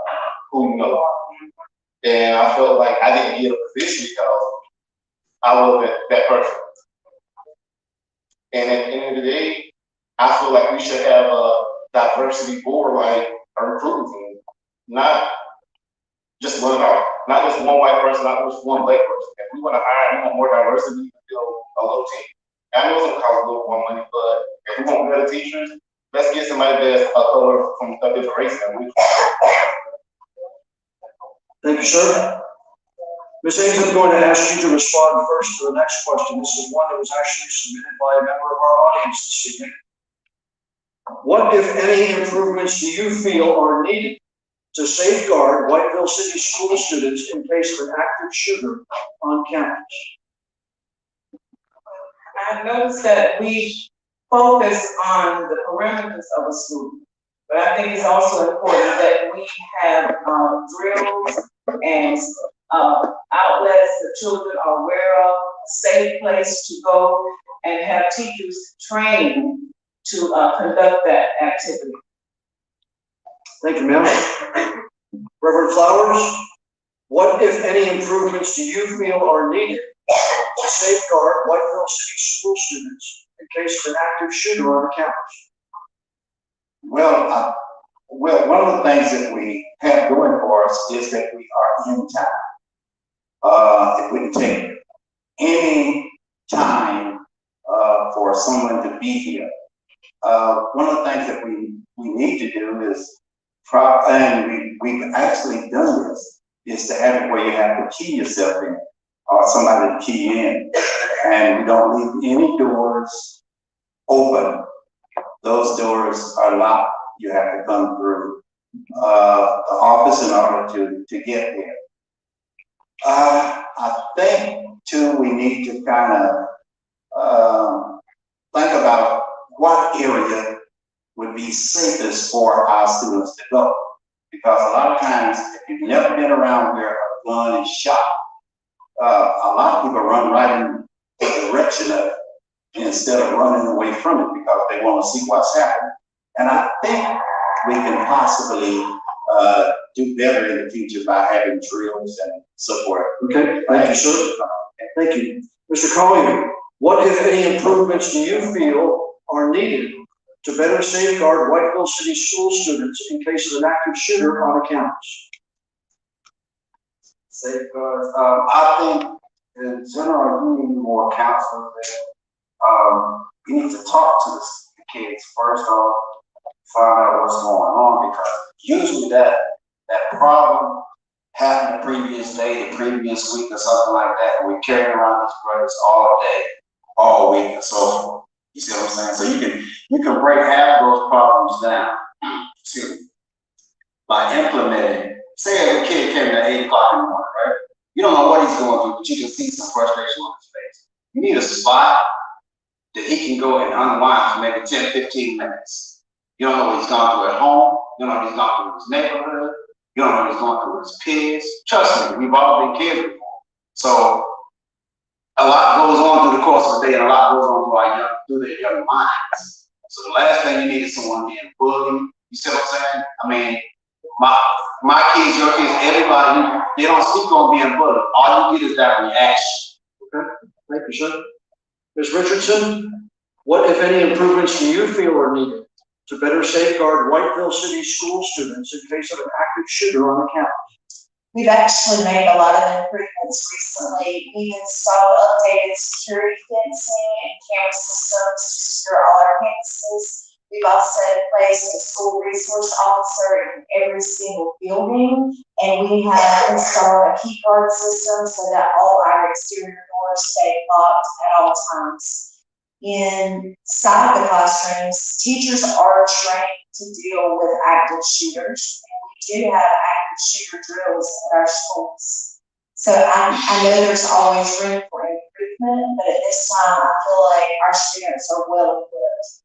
who you know. And I felt like I didn't get a position because I wasn't that person. And at the end of the day, I feel like we should have a diversity board like a recruiting team, not just one of our one white person, not just one black person. If we want to hire, we want more diversity, we can build a little team. I know it's gonna cost a little more money, but if we want better teachers, let's get somebody that's a color from a different race than we. Thank you, sir. Ms. Ames, I'm going to ask you to respond first to the next question. This is one that was actually submitted by a member of our audience this evening. What, if any, improvements do you feel are needed to safeguard Whiteville City School students in case of an active shooter on campus? I noticed that we focus on the perimeters of a school, but I think it's also important that we have drills and outlets that children are aware of, a safe place to go, and have teachers trained to conduct that activity. Thank you, ma'am. Reverend Flowers, what, if any, improvements do you feel are needed to safeguard Whiteville City school students in case of an active shooter on the campus? Well, one of the things that we have going for us is that we are in time. If we can take any time for someone to be here, one of the things that we need to do is, and we've actually done this, is to have it where you have to key yourself in, or somebody to key in, and we don't leave any doors open. Those doors are locked. You have to come through the office in order to get there. I think too, we need to kind of think about what area would be safest for our students to go. Because a lot of times, if you've never been around where a gun is shot, a lot of people run right in the direction of it instead of running away from it because they want to see what's happening. And I think we can possibly do better in the future by having drills and so forth. Okay, thank you, sir. Thank you. Mr. Collier, what, if any, improvements do you feel are needed to better safeguard Whiteville City school students in case of an active shooter on a campus? Safeguards, I think in general, you need more counseling there. You need to talk to the kids first off, find out what's going on, because usually that problem happened the previous day, the previous week, or something like that, and we carry around these brothers all day, all week, and so forth. You see what I'm saying? So you can break half those problems down, by implementing. Say if a kid came at 8 o'clock in the morning, right? You don't know what he's going through, but you can see some frustration on his face. You need a spot that he can go and unwind for maybe 10, 15 minutes. You don't know what he's gone through at home. You don't know what he's gone through in his neighborhood. You don't know what he's going through with his peers. Trust me, we've all been kids before. So a lot goes on through the course of the day, and a lot goes on through their young minds. So the last thing you need is someone being bullied. You see what I'm saying? I mean, my kids, your kids, everybody, they don't speak on being bullied. All you get is that reaction. Okay, thank you, sir. Ms. Richardson, what, if any, improvements do you feel are needed to better safeguard Whiteville City school students in case of an active shooter on the campus? We've actually made a lot of improvements recently. We've installed updated security fencing and camera systems to secure all our campuses. We've also placed a school resource officer in every single building, and we have installed a key card system so that all our exterior doors stay locked at all times. Inside the classrooms, teachers are trained to deal with active shooters, and we do have active shooter drills at our schools. So I know there's always room for improvement, but at this time, I feel like our students are well equipped.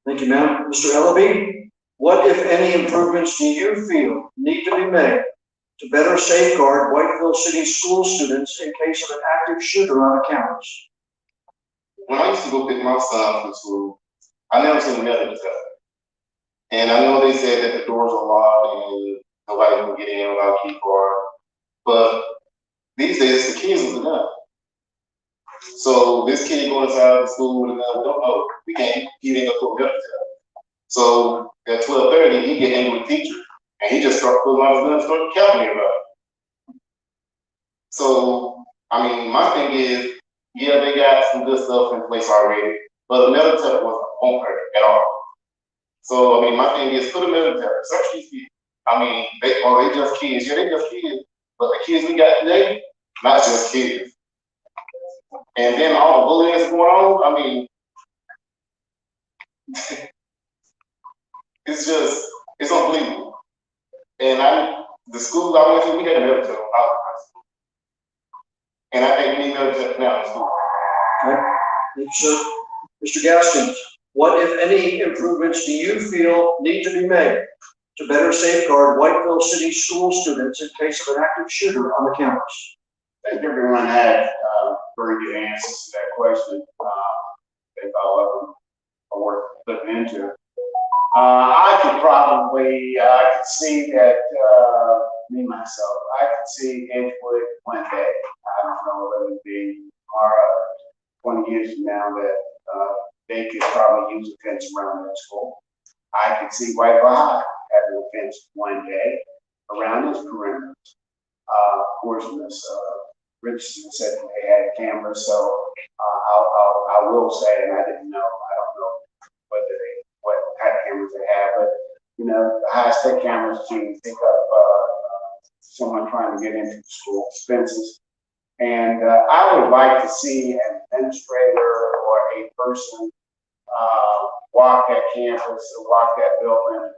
Thank you, ma'am. Mr. Ellaby, what, if any, improvements do you feel need to be made to better safeguard Whiteville City school students in case of an active shooter on a campus? When I used to go pick my son from school, I never seen a metal detector. And I know they said that the doors are locked and nobody can get in without a key card. But these days, the kids with a gun. So this kid going inside the school with a gun, we don't know. We can't, he didn't go to a metal detector. So at 12:30, he get angry with the teacher. And he just started pulling out his gun and started counting about it. So, I mean, my thing is, yeah, they got some good stuff in place already, but the military won't hurt at all. So, I mean, my thing is, put a military, search these people. I mean, they just kids. Yeah, they just kids. But the kids we got today, not just kids. And then all the bullying that's going on, I mean, it's unbelievable. And the school I went to, we had a military when I was in high school. And I think we need military now in school. Right. Thank you, sir. Mr. Gaskins, what, if any, improvements do you feel need to be made to better safeguard Whiteville City School students in case of an active shooter on the campus? I think everyone had very good answers to that question. I think all of them are worth looking into. I could see that, myself, I could see Edgewood one day. I don't know whether it be 20 years from now that they could probably use a fence around their school. I could see Whiteville High having a fence one day around its perimeter. Of course, Ms. Richardson said that they had cameras, so I will say, and I don't know what kind of cameras they have, but the high-spec cameras to pick up someone trying to get into the school fences. And I would like to see an administrator or a person walk that campus or walk that building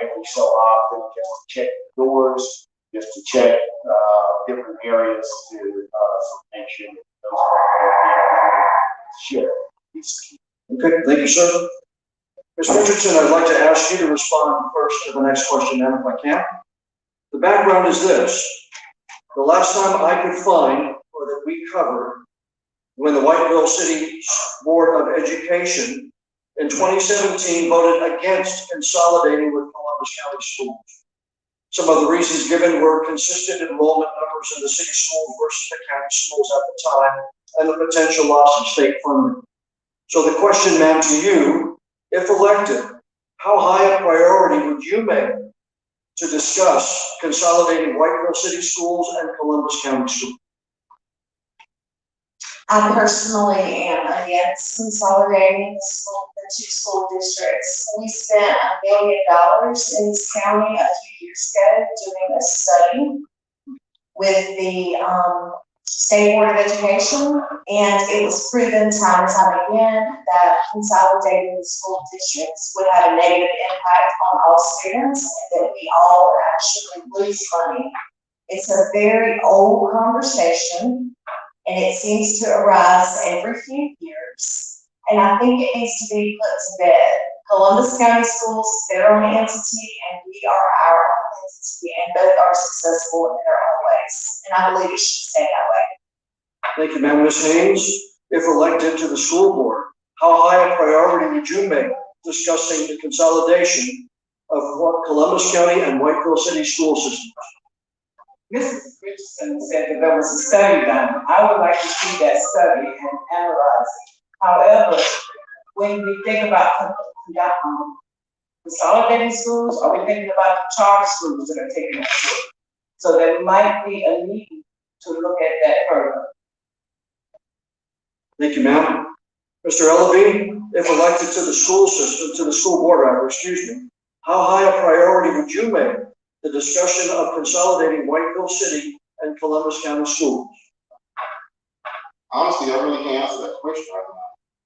every so often, just to check the doors, just to check different areas to make sure those are sure. Okay, thank you, sir. Ms. Richardson, I'd like to ask you to respond first to the next question, then, if I can. The background is this. The last time I could find, or that we covered, when the Whiteville City Board of Education in 2017 voted against consolidating with Columbus County Schools. Some of the reasons given were consistent enrollment numbers in the city schools versus the county schools at the time, and the potential loss of state funding. So the question, ma'am, to you, if elected, how high a priority would you make to discuss consolidating Whiteville City Schools and Columbus County Schools? I personally am against consolidating the two school districts. We spent $1 million in this county a few years ago doing a study with the State Board of Education, and it was proven time and time again that consolidating the school districts would have a negative impact on all students, and that we all would actually lose money. It's a very old conversation, and it seems to arise every few years, and I think it needs to be put to bed. Columbus County Schools is their own entity, and we are our own entity, and both are successful in their own ways, and I believe it should stay that way. Thank you, ma'am. Ms. Haynes, if elected to the school board, how high a priority would you make discussing the consolidation of Columbus County and Whiteville City school systems? Mrs. Richardson said that there was a study done. I would like to see that study and analyze it. However, when we think about consolidating schools, are we thinking about the charter schools that are taking that school? So there might be a need to look at that further. Thank you, ma'am. Mr. Ellaby, if elected to the school system, to the school board, how high a priority would you make the discussion of consolidating Whiteville City and Columbus County schools? Honestly, I really can't answer that question right now.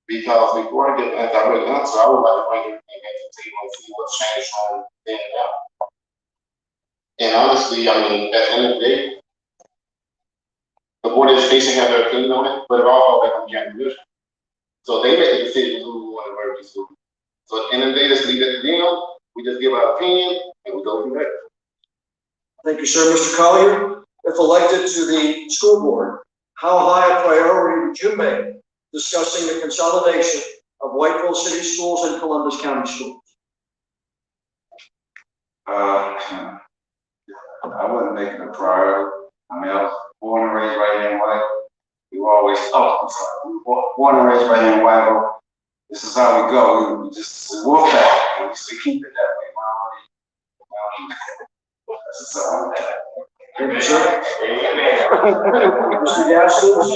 Because before I get a direct answer, I would like to bring everything into the table and see what's changed from then and now. And honestly, I mean, at the end of the day, the Board of Education has their opinion on it, but it all falls back on the county commission. So they make the decision who we want to work with school. So at the end of the day, let's leave it to them. We just give our opinion and we go from there. Thank you, sir. Mr. Collier, if elected to the school board, how high a priority would you make discussing the consolidation of Whiteville City Schools and Columbus County Schools? I wouldn't make it a priority. I mean, I was born and raised right here in Whiteville. We were always, we were born and raised right here in Whiteville. This is how we go. We just wolf back, and we used to keep it that way. That's just something like that. Thank you, sir. Mr. Gaskins,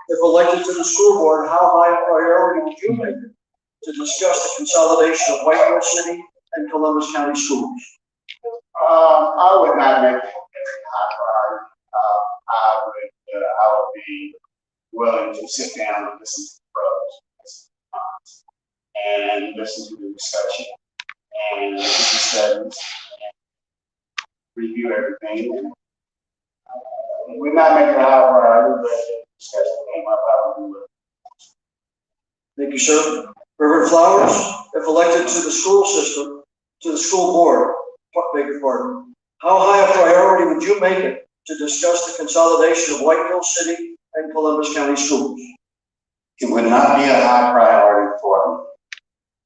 if elected to the school board, how high a priority would you make it to discuss the consolidation of Whiteville City and Columbus County schools? I would not make it high priority. I would be willing to sit down and listen to the pros and listen to the discussion and the studies and review everything. And, we're not making a high priority, but the discussion came up, I would do it. Thank you, sir. Reverend Flowers, if elected to the school system, to the school board, beg your pardon, how high a priority would you make it to discuss the consolidation of Whiteville City and Columbus County schools? It would not be a high priority for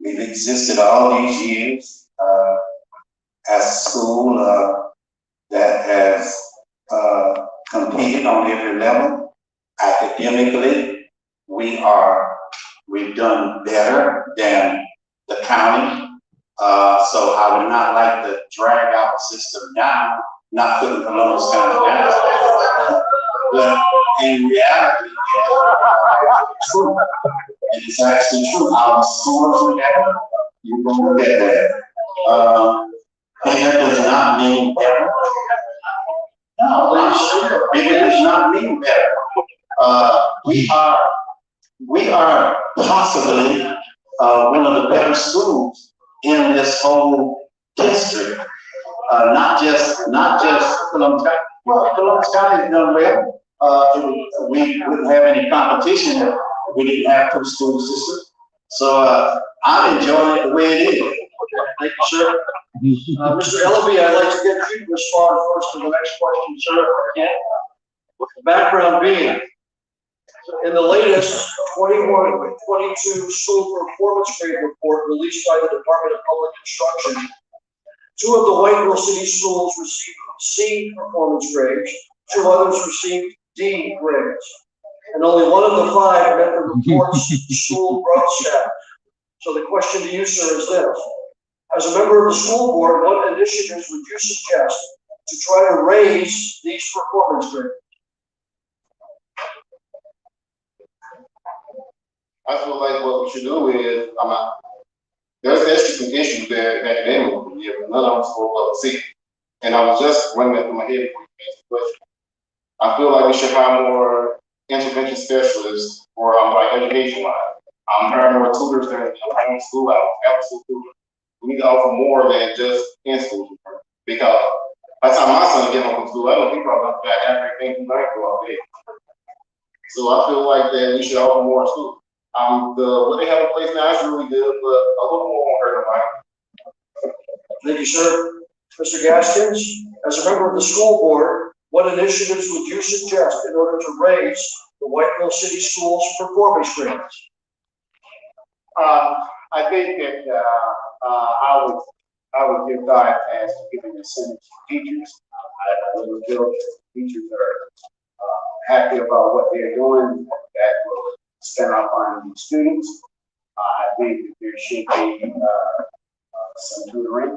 me. We've existed all these years as a school that has competed on every level. Academically, we've done better than the county. So I would not like to drag our system down, not putting Columbus County down. But in reality, it's true. And it's actually true. Our schools are better. You're going to get there. Bigger does not mean better. No, bigger does not mean better. We are possibly one of the better schools in this whole district. Not just Columbus County. Well, Columbus County has done well. We wouldn't have any competition if we didn't have two school systems. So I'm enjoying it the way it is. Thank you, sir. Mr. Ellaby, I'd like to get you to respond first to the next question, sir, if I can. The background being, in the latest 21-22 school performance grade report released by the Department of Public Instruction, 2 of the Whiteville City schools received C performance grades, 2 others received D grades, and only 1 of the 5 met the report's school growth status. So the question to you, sir, is this. As a member of the school board, what initiatives would you suggest to try to raise these performance grades? I feel like what we should do is, there's some issues there academically, none of them spoke up C. And I was just running that through my head before you answered the question. I feel like we should hire more intervention specialists for like education wise. Hire more tutors than in school hours, after school tutors. We need to offer more than just in-school tutors. Because by the time my son gets home from school, I don't think I'm going to back everything from night all day. So I feel like that we should offer more too. What they have in place now is really good, but a little more won't hurt nobody. Thank you, sir. Mr. Gaskins, as a member of the school board, what initiatives would you suggest in order to raise the Whiteville City Schools performance grades? I think that I would give God as giving incentives to teachers. I really feel that teachers are happy about what they're doing. That will spend off on the students. I think that there should be some tutoring,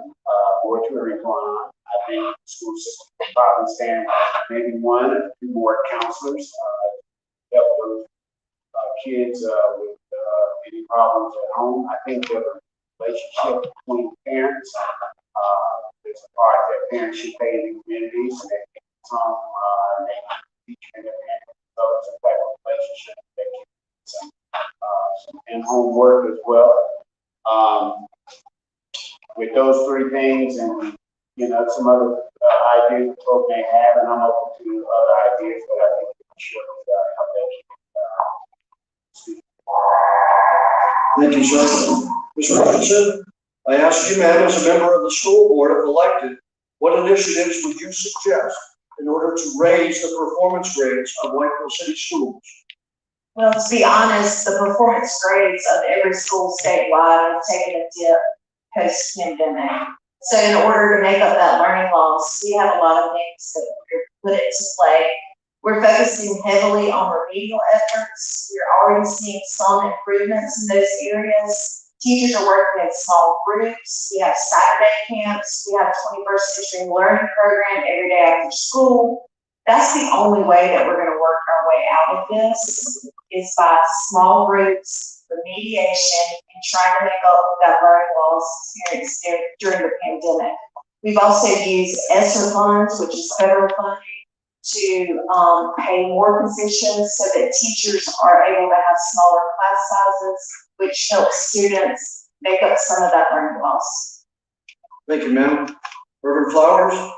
more tutoring going on. I think the school system will probably stand maybe 1 or 2 more counselors help those kids with any problems at home. I think there's a relationship between parents. There's a part that parents should pay in the communities, and they can come and they teach and develop some type of relationship. They can some in-home work as well. With those 3 things, and some other ideas the folks may have, and I'm open to other ideas, but I think we should help educate. Thank you, sir. Mr. Richardson, I asked you, ma'am, as a member of the school board, if elected, what initiatives would you suggest in order to raise the performance grades of Whiteville City schools? Well, to be honest, the performance grades of every school statewide have taken a dip post-pandemic. So in order to make up that learning loss, we have a lot of things that we're put into play. We're focusing heavily on remedial efforts. We're already seeing some improvements in those areas. Teachers are working in small groups. We have Saturday camps. We have a 21st century learning program every day after school. That's the only way that we're going to work our way out of this, is by small groups, remediation, and trying to make up for that learning loss experienced during the pandemic. We've also used ESSER funds, which is federal funding, to pay more positions so that teachers are able to have smaller class sizes, which helps students make up some of that learning loss. Thank you, ma'am. Reverend Flowers,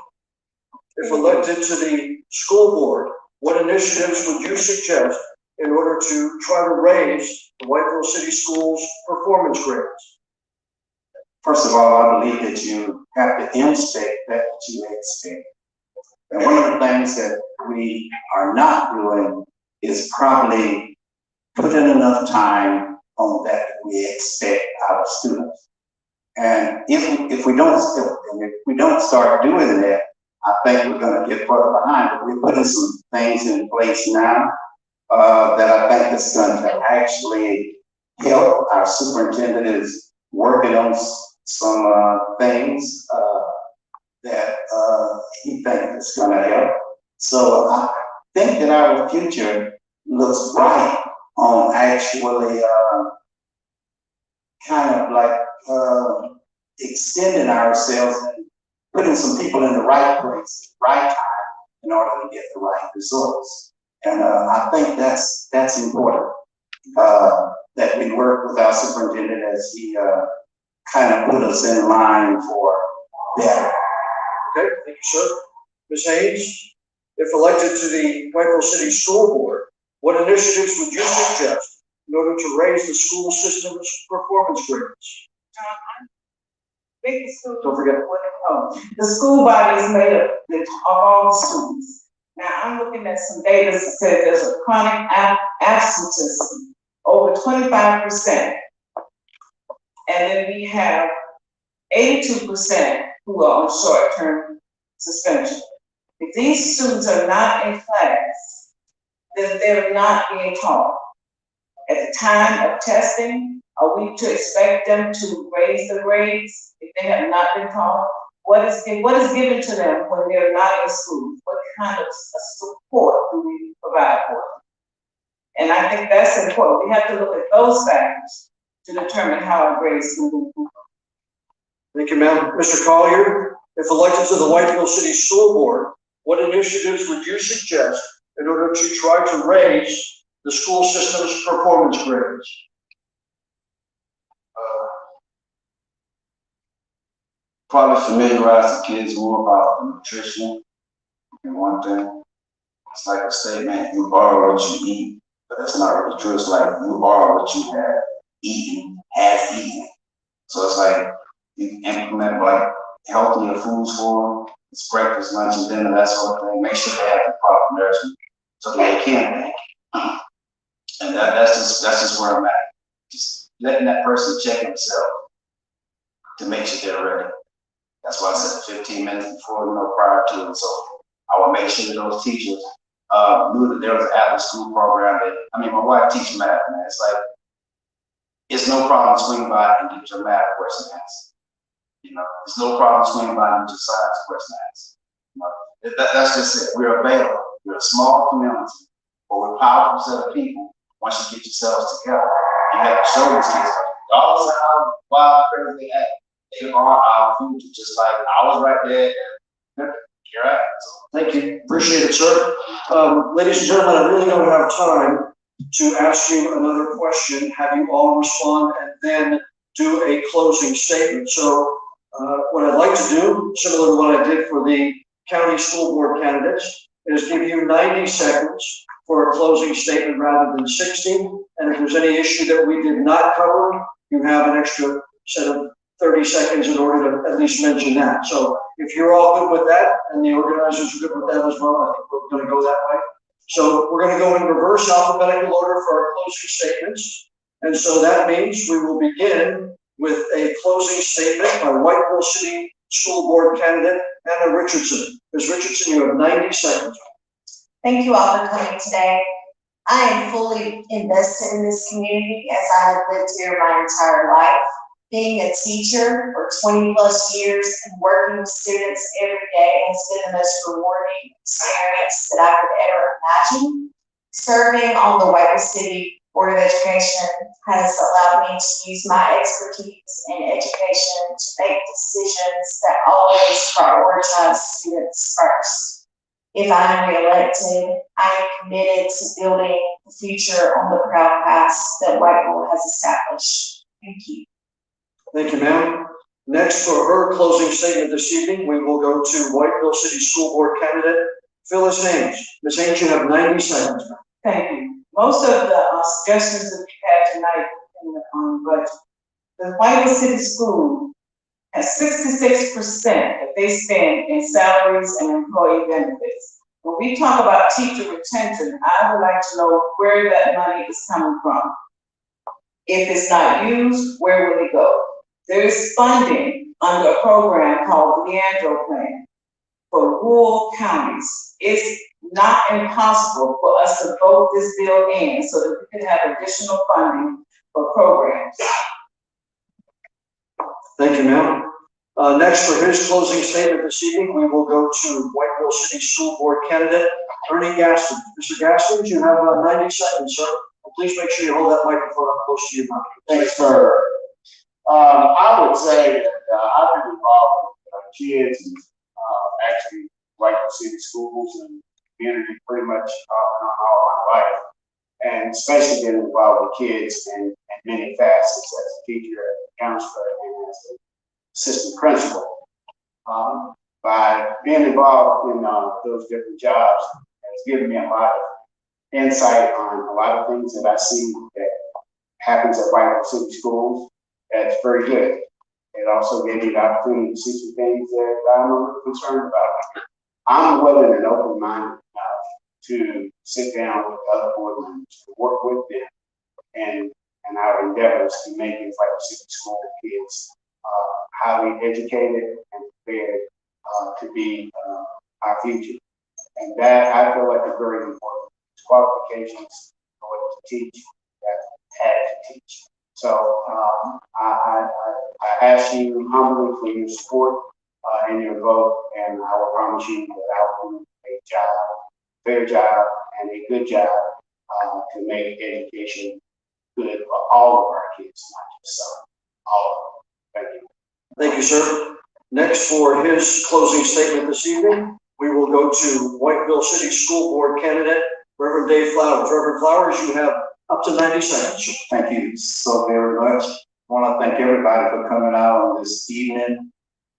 if elected to the school board, what initiatives would you suggest in order to try to raise the Whiteville City Schools performance grades? First of all, I believe that you have to inspect that you expect. And one of the things that we are not doing is probably putting enough time on that we expect out of students. And if we don't start doing that, I think we're going to get further behind. But we're putting some things in place now that I think is going to actually help. Our superintendent is working on some things that he thinks is going to help. So I think that our future looks bright on actually kind of like extending ourselves and putting some people in the right place, right time, in order to get the right results. And I think that's important, that we work with our superintendent as he kind of put us in line for better. Okay, thank you, sir. Ms. Haynes, if elected to the Whiteville City School Board, what initiatives would you suggest in order to raise the school system's performance grades? Don't forget. The school body is made up of all students. Now, I'm looking at some data that says there's a chronic absenteeism over 25%. And then we have 82% who are on short-term suspension. If these students are not in class, then they're not being taught. At the time of testing, are we to expect them to raise the grades if they have not been taught? What is given to them when they're not in school? What kind of support do we provide for them? And I think that's important. We have to look at those factors to determine how our grades can be improved. Thank you, ma'am. Mr. Collier, if elected to the Whiteville City School Board, what initiatives would you suggest in order to try to raise the school system's performance grades? Probably familiarize the kids more about the nutrition. And one thing, it's like a statement, you are what you eat, but that's not really true. It's like you are what you have eaten, has eaten. So it's like you implement like healthier foods for them. It's breakfast, lunch, and dinner, that sort of thing. Make sure they have the proper nourishment so that they can make. And that's just where I'm at. Just letting that person check himself to make sure they're ready. That's why I said 15 minutes before, prior to it. So I will make sure that those teachers knew that there was an after-school program. My wife teaches math, man. It's like, it's no problem swinging by and get your math question answered. It's no problem swinging by and get your science question answered. That's just it. We're available. We're a small community, but we're a powerful set of people. Once you get yourselves together, you have to show these kids, regardless of how wild, crazy they act, they are our future, just like I was right there. You're right. So, thank you. Appreciate it, sir. Ladies and gentlemen, I really don't have time to ask you another question, have you all respond, and then do a closing statement. So what I'd like to do, similar to what I did for the county school board candidates, is give you 90 seconds for a closing statement rather than 60. And if there's any issue that we did not cover, you have an extra set of 30 seconds in order to at least mention that. So if you're all good with that, and the organizers are good with that as well, I think we're going to go that way. So we're going to go in reverse alphabetical order for our closing statements. And so that means we will begin with a closing statement by Whiteville City School Board candidate Anna Richardson. Ms. Richardson, you have 90 seconds. Thank you all for coming today. I am fully invested in this community as I have lived here my entire life. Being a teacher for 20+ years and working with students every day has been the most rewarding experience that I could ever imagine. Serving on the Whiteville City Board of Education has allowed me to use my expertise in education to make decisions that always prioritize students first. If I am reelected, I am committed to building the future on the proud past that Whiteville has established. Thank you. Thank you, ma'am. Next, for her closing statement this evening, we will go to Whiteville City School Board candidate Phyllis Haynes. Ms. Haynes, you have 90 seconds. Thank you. Most of the suggestions that we had tonight in the budget, the Whiteville City School has 66% that they spend in salaries and employee benefits. When we talk about teacher retention, I would like to know where that money is coming from. If it's not used, where will it go? There is funding under a program called the Leandro Plan for rural counties. It's not impossible for us to vote this bill in so that we can have additional funding for programs. Thank you, ma'am. Next, for his closing statement this evening, we will go to Whiteville City School Board candidate Ernie Gaston. Mr. Gaston, you have 90 seconds, sir. Please make sure you hold that microphone up close to your mouth. Thanks, sir. I would say that I've been involved with kids and actually Whiteville City schools and community pretty much all my life, and especially been involved with kids in many facets as a teacher, as a counselor, and as an assistant principal. By being involved in those different jobs has given me a lot of insight on a lot of things that I see that happens at Whiteville City schools. That's very good. It also gave me the opportunity to see some things that I'm a little concerned about. I'm willing and open-minded enough to sit down with other board members, to work with them, and our endeavors to make these Whiteville City school kids highly educated and prepared to be our future. And that I feel like is very important. Qualifications in order to teach, that had to teach. So I ask you humbly for your support and your vote, and I will promise you that I will do a job, fair job, and a good job to make education good for all of our kids, not just some, all of them. Thank you. Thank you, sir. Next, for his closing statement this evening, we will go to Whiteville City School Board candidate Reverend Dave Flowers. Reverend Flowers, you have up to 90 seconds. Thank you so very much. I want to thank everybody for coming out on this evening.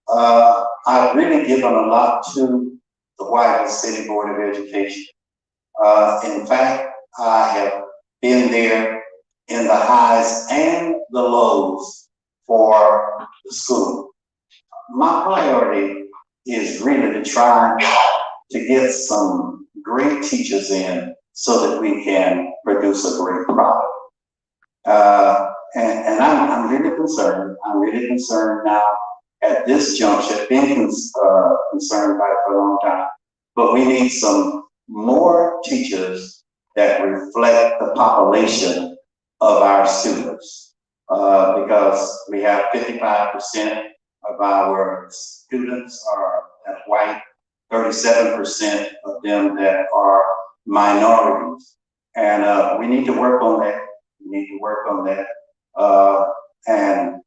I've really given a lot to the Whiteville City Board of Education. In fact, I have been there in the highs and the lows for the school. My priority is really to try to get some great teachers in so that we can produce a great product. And I'm really concerned. I'm really concerned now at this juncture, been concerned about it for a long time. But we need some more teachers that reflect the population of our students. Because we have 55% of our students are white, 37% of them that are minorities. And we need to work on that. We need to work on that. And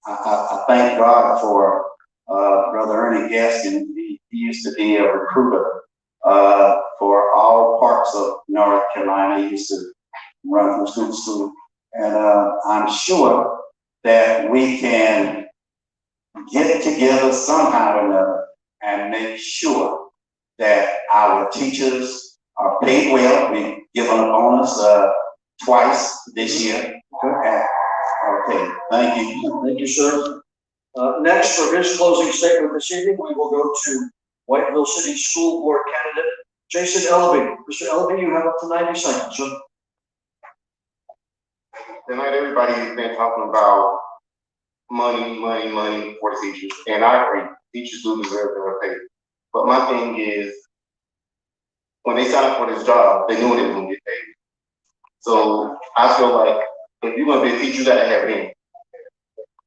I thank God for Brother Ernie Gaskin. He used to be a recruiter for all parts of North Carolina. He used to run from school to school. And I'm sure that we can get together somehow or another and make sure that our teachers are paid well. We've given a bonus twice this year. Okay, thank you. Thank you, sir. Next, for his closing statement this evening, we will go to Whiteville City School Board candidate Jason Elby. Mr. Elby, you have up to 90 seconds, sir. Tonight, everybody has been talking about money for the teachers, and I agree. Teachers do deserve their pay. But my thing is, when they signed up for this job, they knew they were going to get paid. So I feel like if you're going to be a teacher, you got to have it in.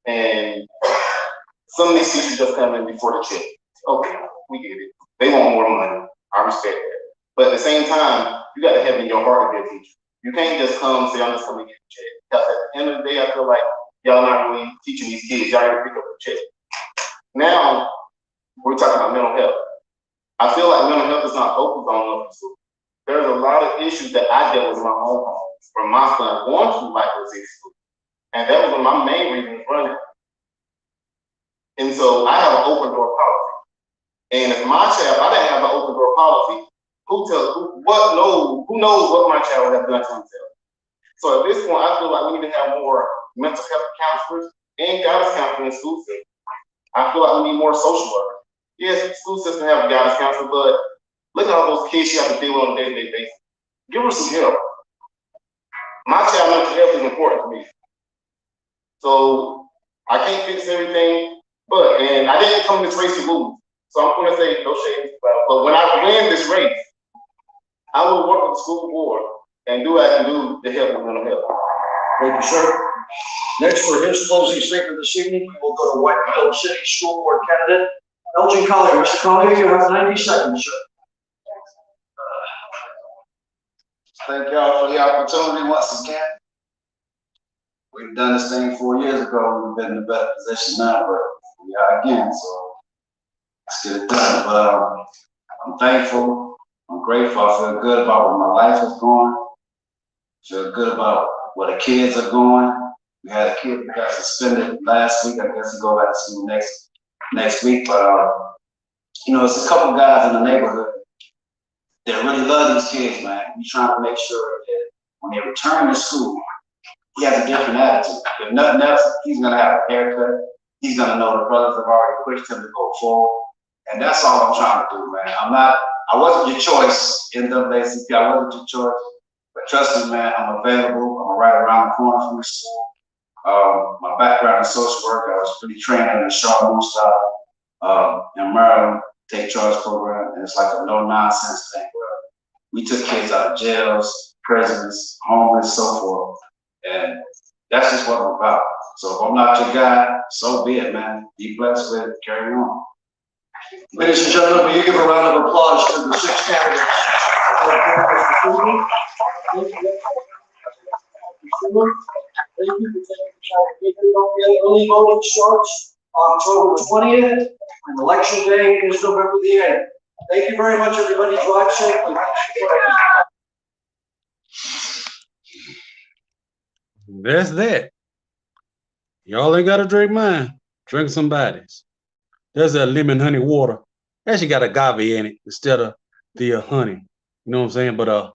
And some of these teachers just come in before the check. Okay, we get it. They want more money. I respect that. But at the same time, you got to have in your heart to be a teacher. You can't just come and say, I'm just coming to get the check. Because at the end of the day, I feel like y'all not really teaching these kids. Y'all got to pick up the check. Now, we're talking about mental health. I feel like mental health is not focused on enough in school. There's a lot of issues that I dealt with in my own home from my son going to Whiteville City School. And that was one of my main reasons running. And so I have an open door policy. And if my child, I didn't have an open door policy, who knows what my child would have done to himself? So at this point, I feel like we need to have more mental health counselors and guidance counselors in school system. I feel like we need more social workers. Yes, the school system have a guidance counselor, but look at all those kids you have to deal with on a day-to-day basis. Give her some help. My child's mental health is important to me. So I can't fix everything, and I didn't come in this race to lose. So I'm going to say no shade, but when I win this race, I will work with the school board and do what I can do to help with mental health. Thank you, sir. Next, for his closing statement this evening, we will go to Whiteville City School Board candidate, Elgin Collier. Mr. Collier, you have 90 seconds, sir. Thank y'all for the opportunity once again. We've done this thing 4 years ago. We've been in a better position now, but we are again, so let's get it done. But I'm thankful. I'm grateful. I feel good about where my life is going. I feel good about where the kids are going. We had a kid that got suspended last week. I guess he'll go back to school next week. But it's a couple guys in the neighborhood that really love these kids, man. We trying to make sure that when they return to school, he has a different attitude. If nothing else, he's gonna have a haircut. He's gonna know the brothers have already pushed him to go forward. And that's all I'm trying to do, man. I wasn't your choice in NAACP. I wasn't your choice. But trust me, man, I'm available. I'm right around the corner from the school. My background in social work, I was pretty trained in the Charlotte style in Maryland, Take Charge program, and it's like a no-nonsense thing where we took kids out of jails, prisons, homeless, so forth, and that's just what I'm about. So if I'm not your guy, so be it, man. Be blessed with it. Carry on. Ladies and gentlemen, will you give a round of applause to the 6 candidates? Thank you. Thank you for taking the time to be here. Early voting starts October 20th, and election day is November the 8th. Thank you very much, everybody. Drive safely. That's that. Y'all ain't got to drink mine. Drink somebody's. There's that lemon honey water. Actually got agave in it instead of the honey. You know what I'm saying? But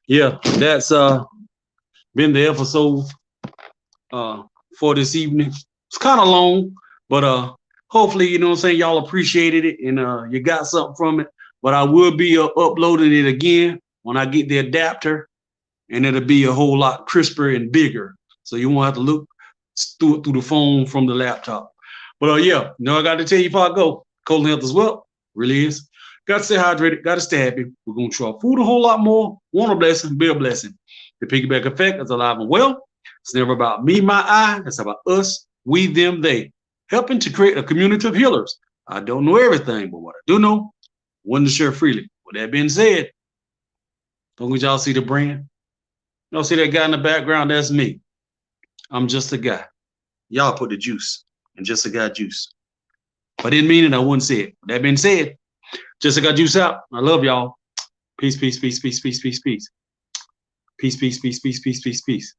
yeah, that's been the episode for this evening. It's kind of long, but hopefully, you know what I'm saying, y'all appreciated it and you got something from it. But I will be uploading it again when I get the adapter, and it'll be a whole lot crisper and bigger. So you won't have to look through the phone from the laptop. But yeah, I got to tell you before I go, colon health as well, really is. Got to stay hydrated, got to stay happy. We're going to try food a whole lot more. Want a blessing, be a blessing. The piggyback effect is alive and well. It's never about me, my, I. It's about us, we, them, they. Helping to create a community of healers. I don't know everything, but what I do know, one to share freely. With that being said, don't y'all see the brand? Y'all see that guy in the background? That's me. I'm just a guy. Y'all put the juice and just a guy juice. If I didn't mean it, I wouldn't say it. With that being said, just a guy juice out. I love y'all. Peace, peace, peace, peace, peace, peace, peace. Peace, peace, peace, peace, peace, peace, peace.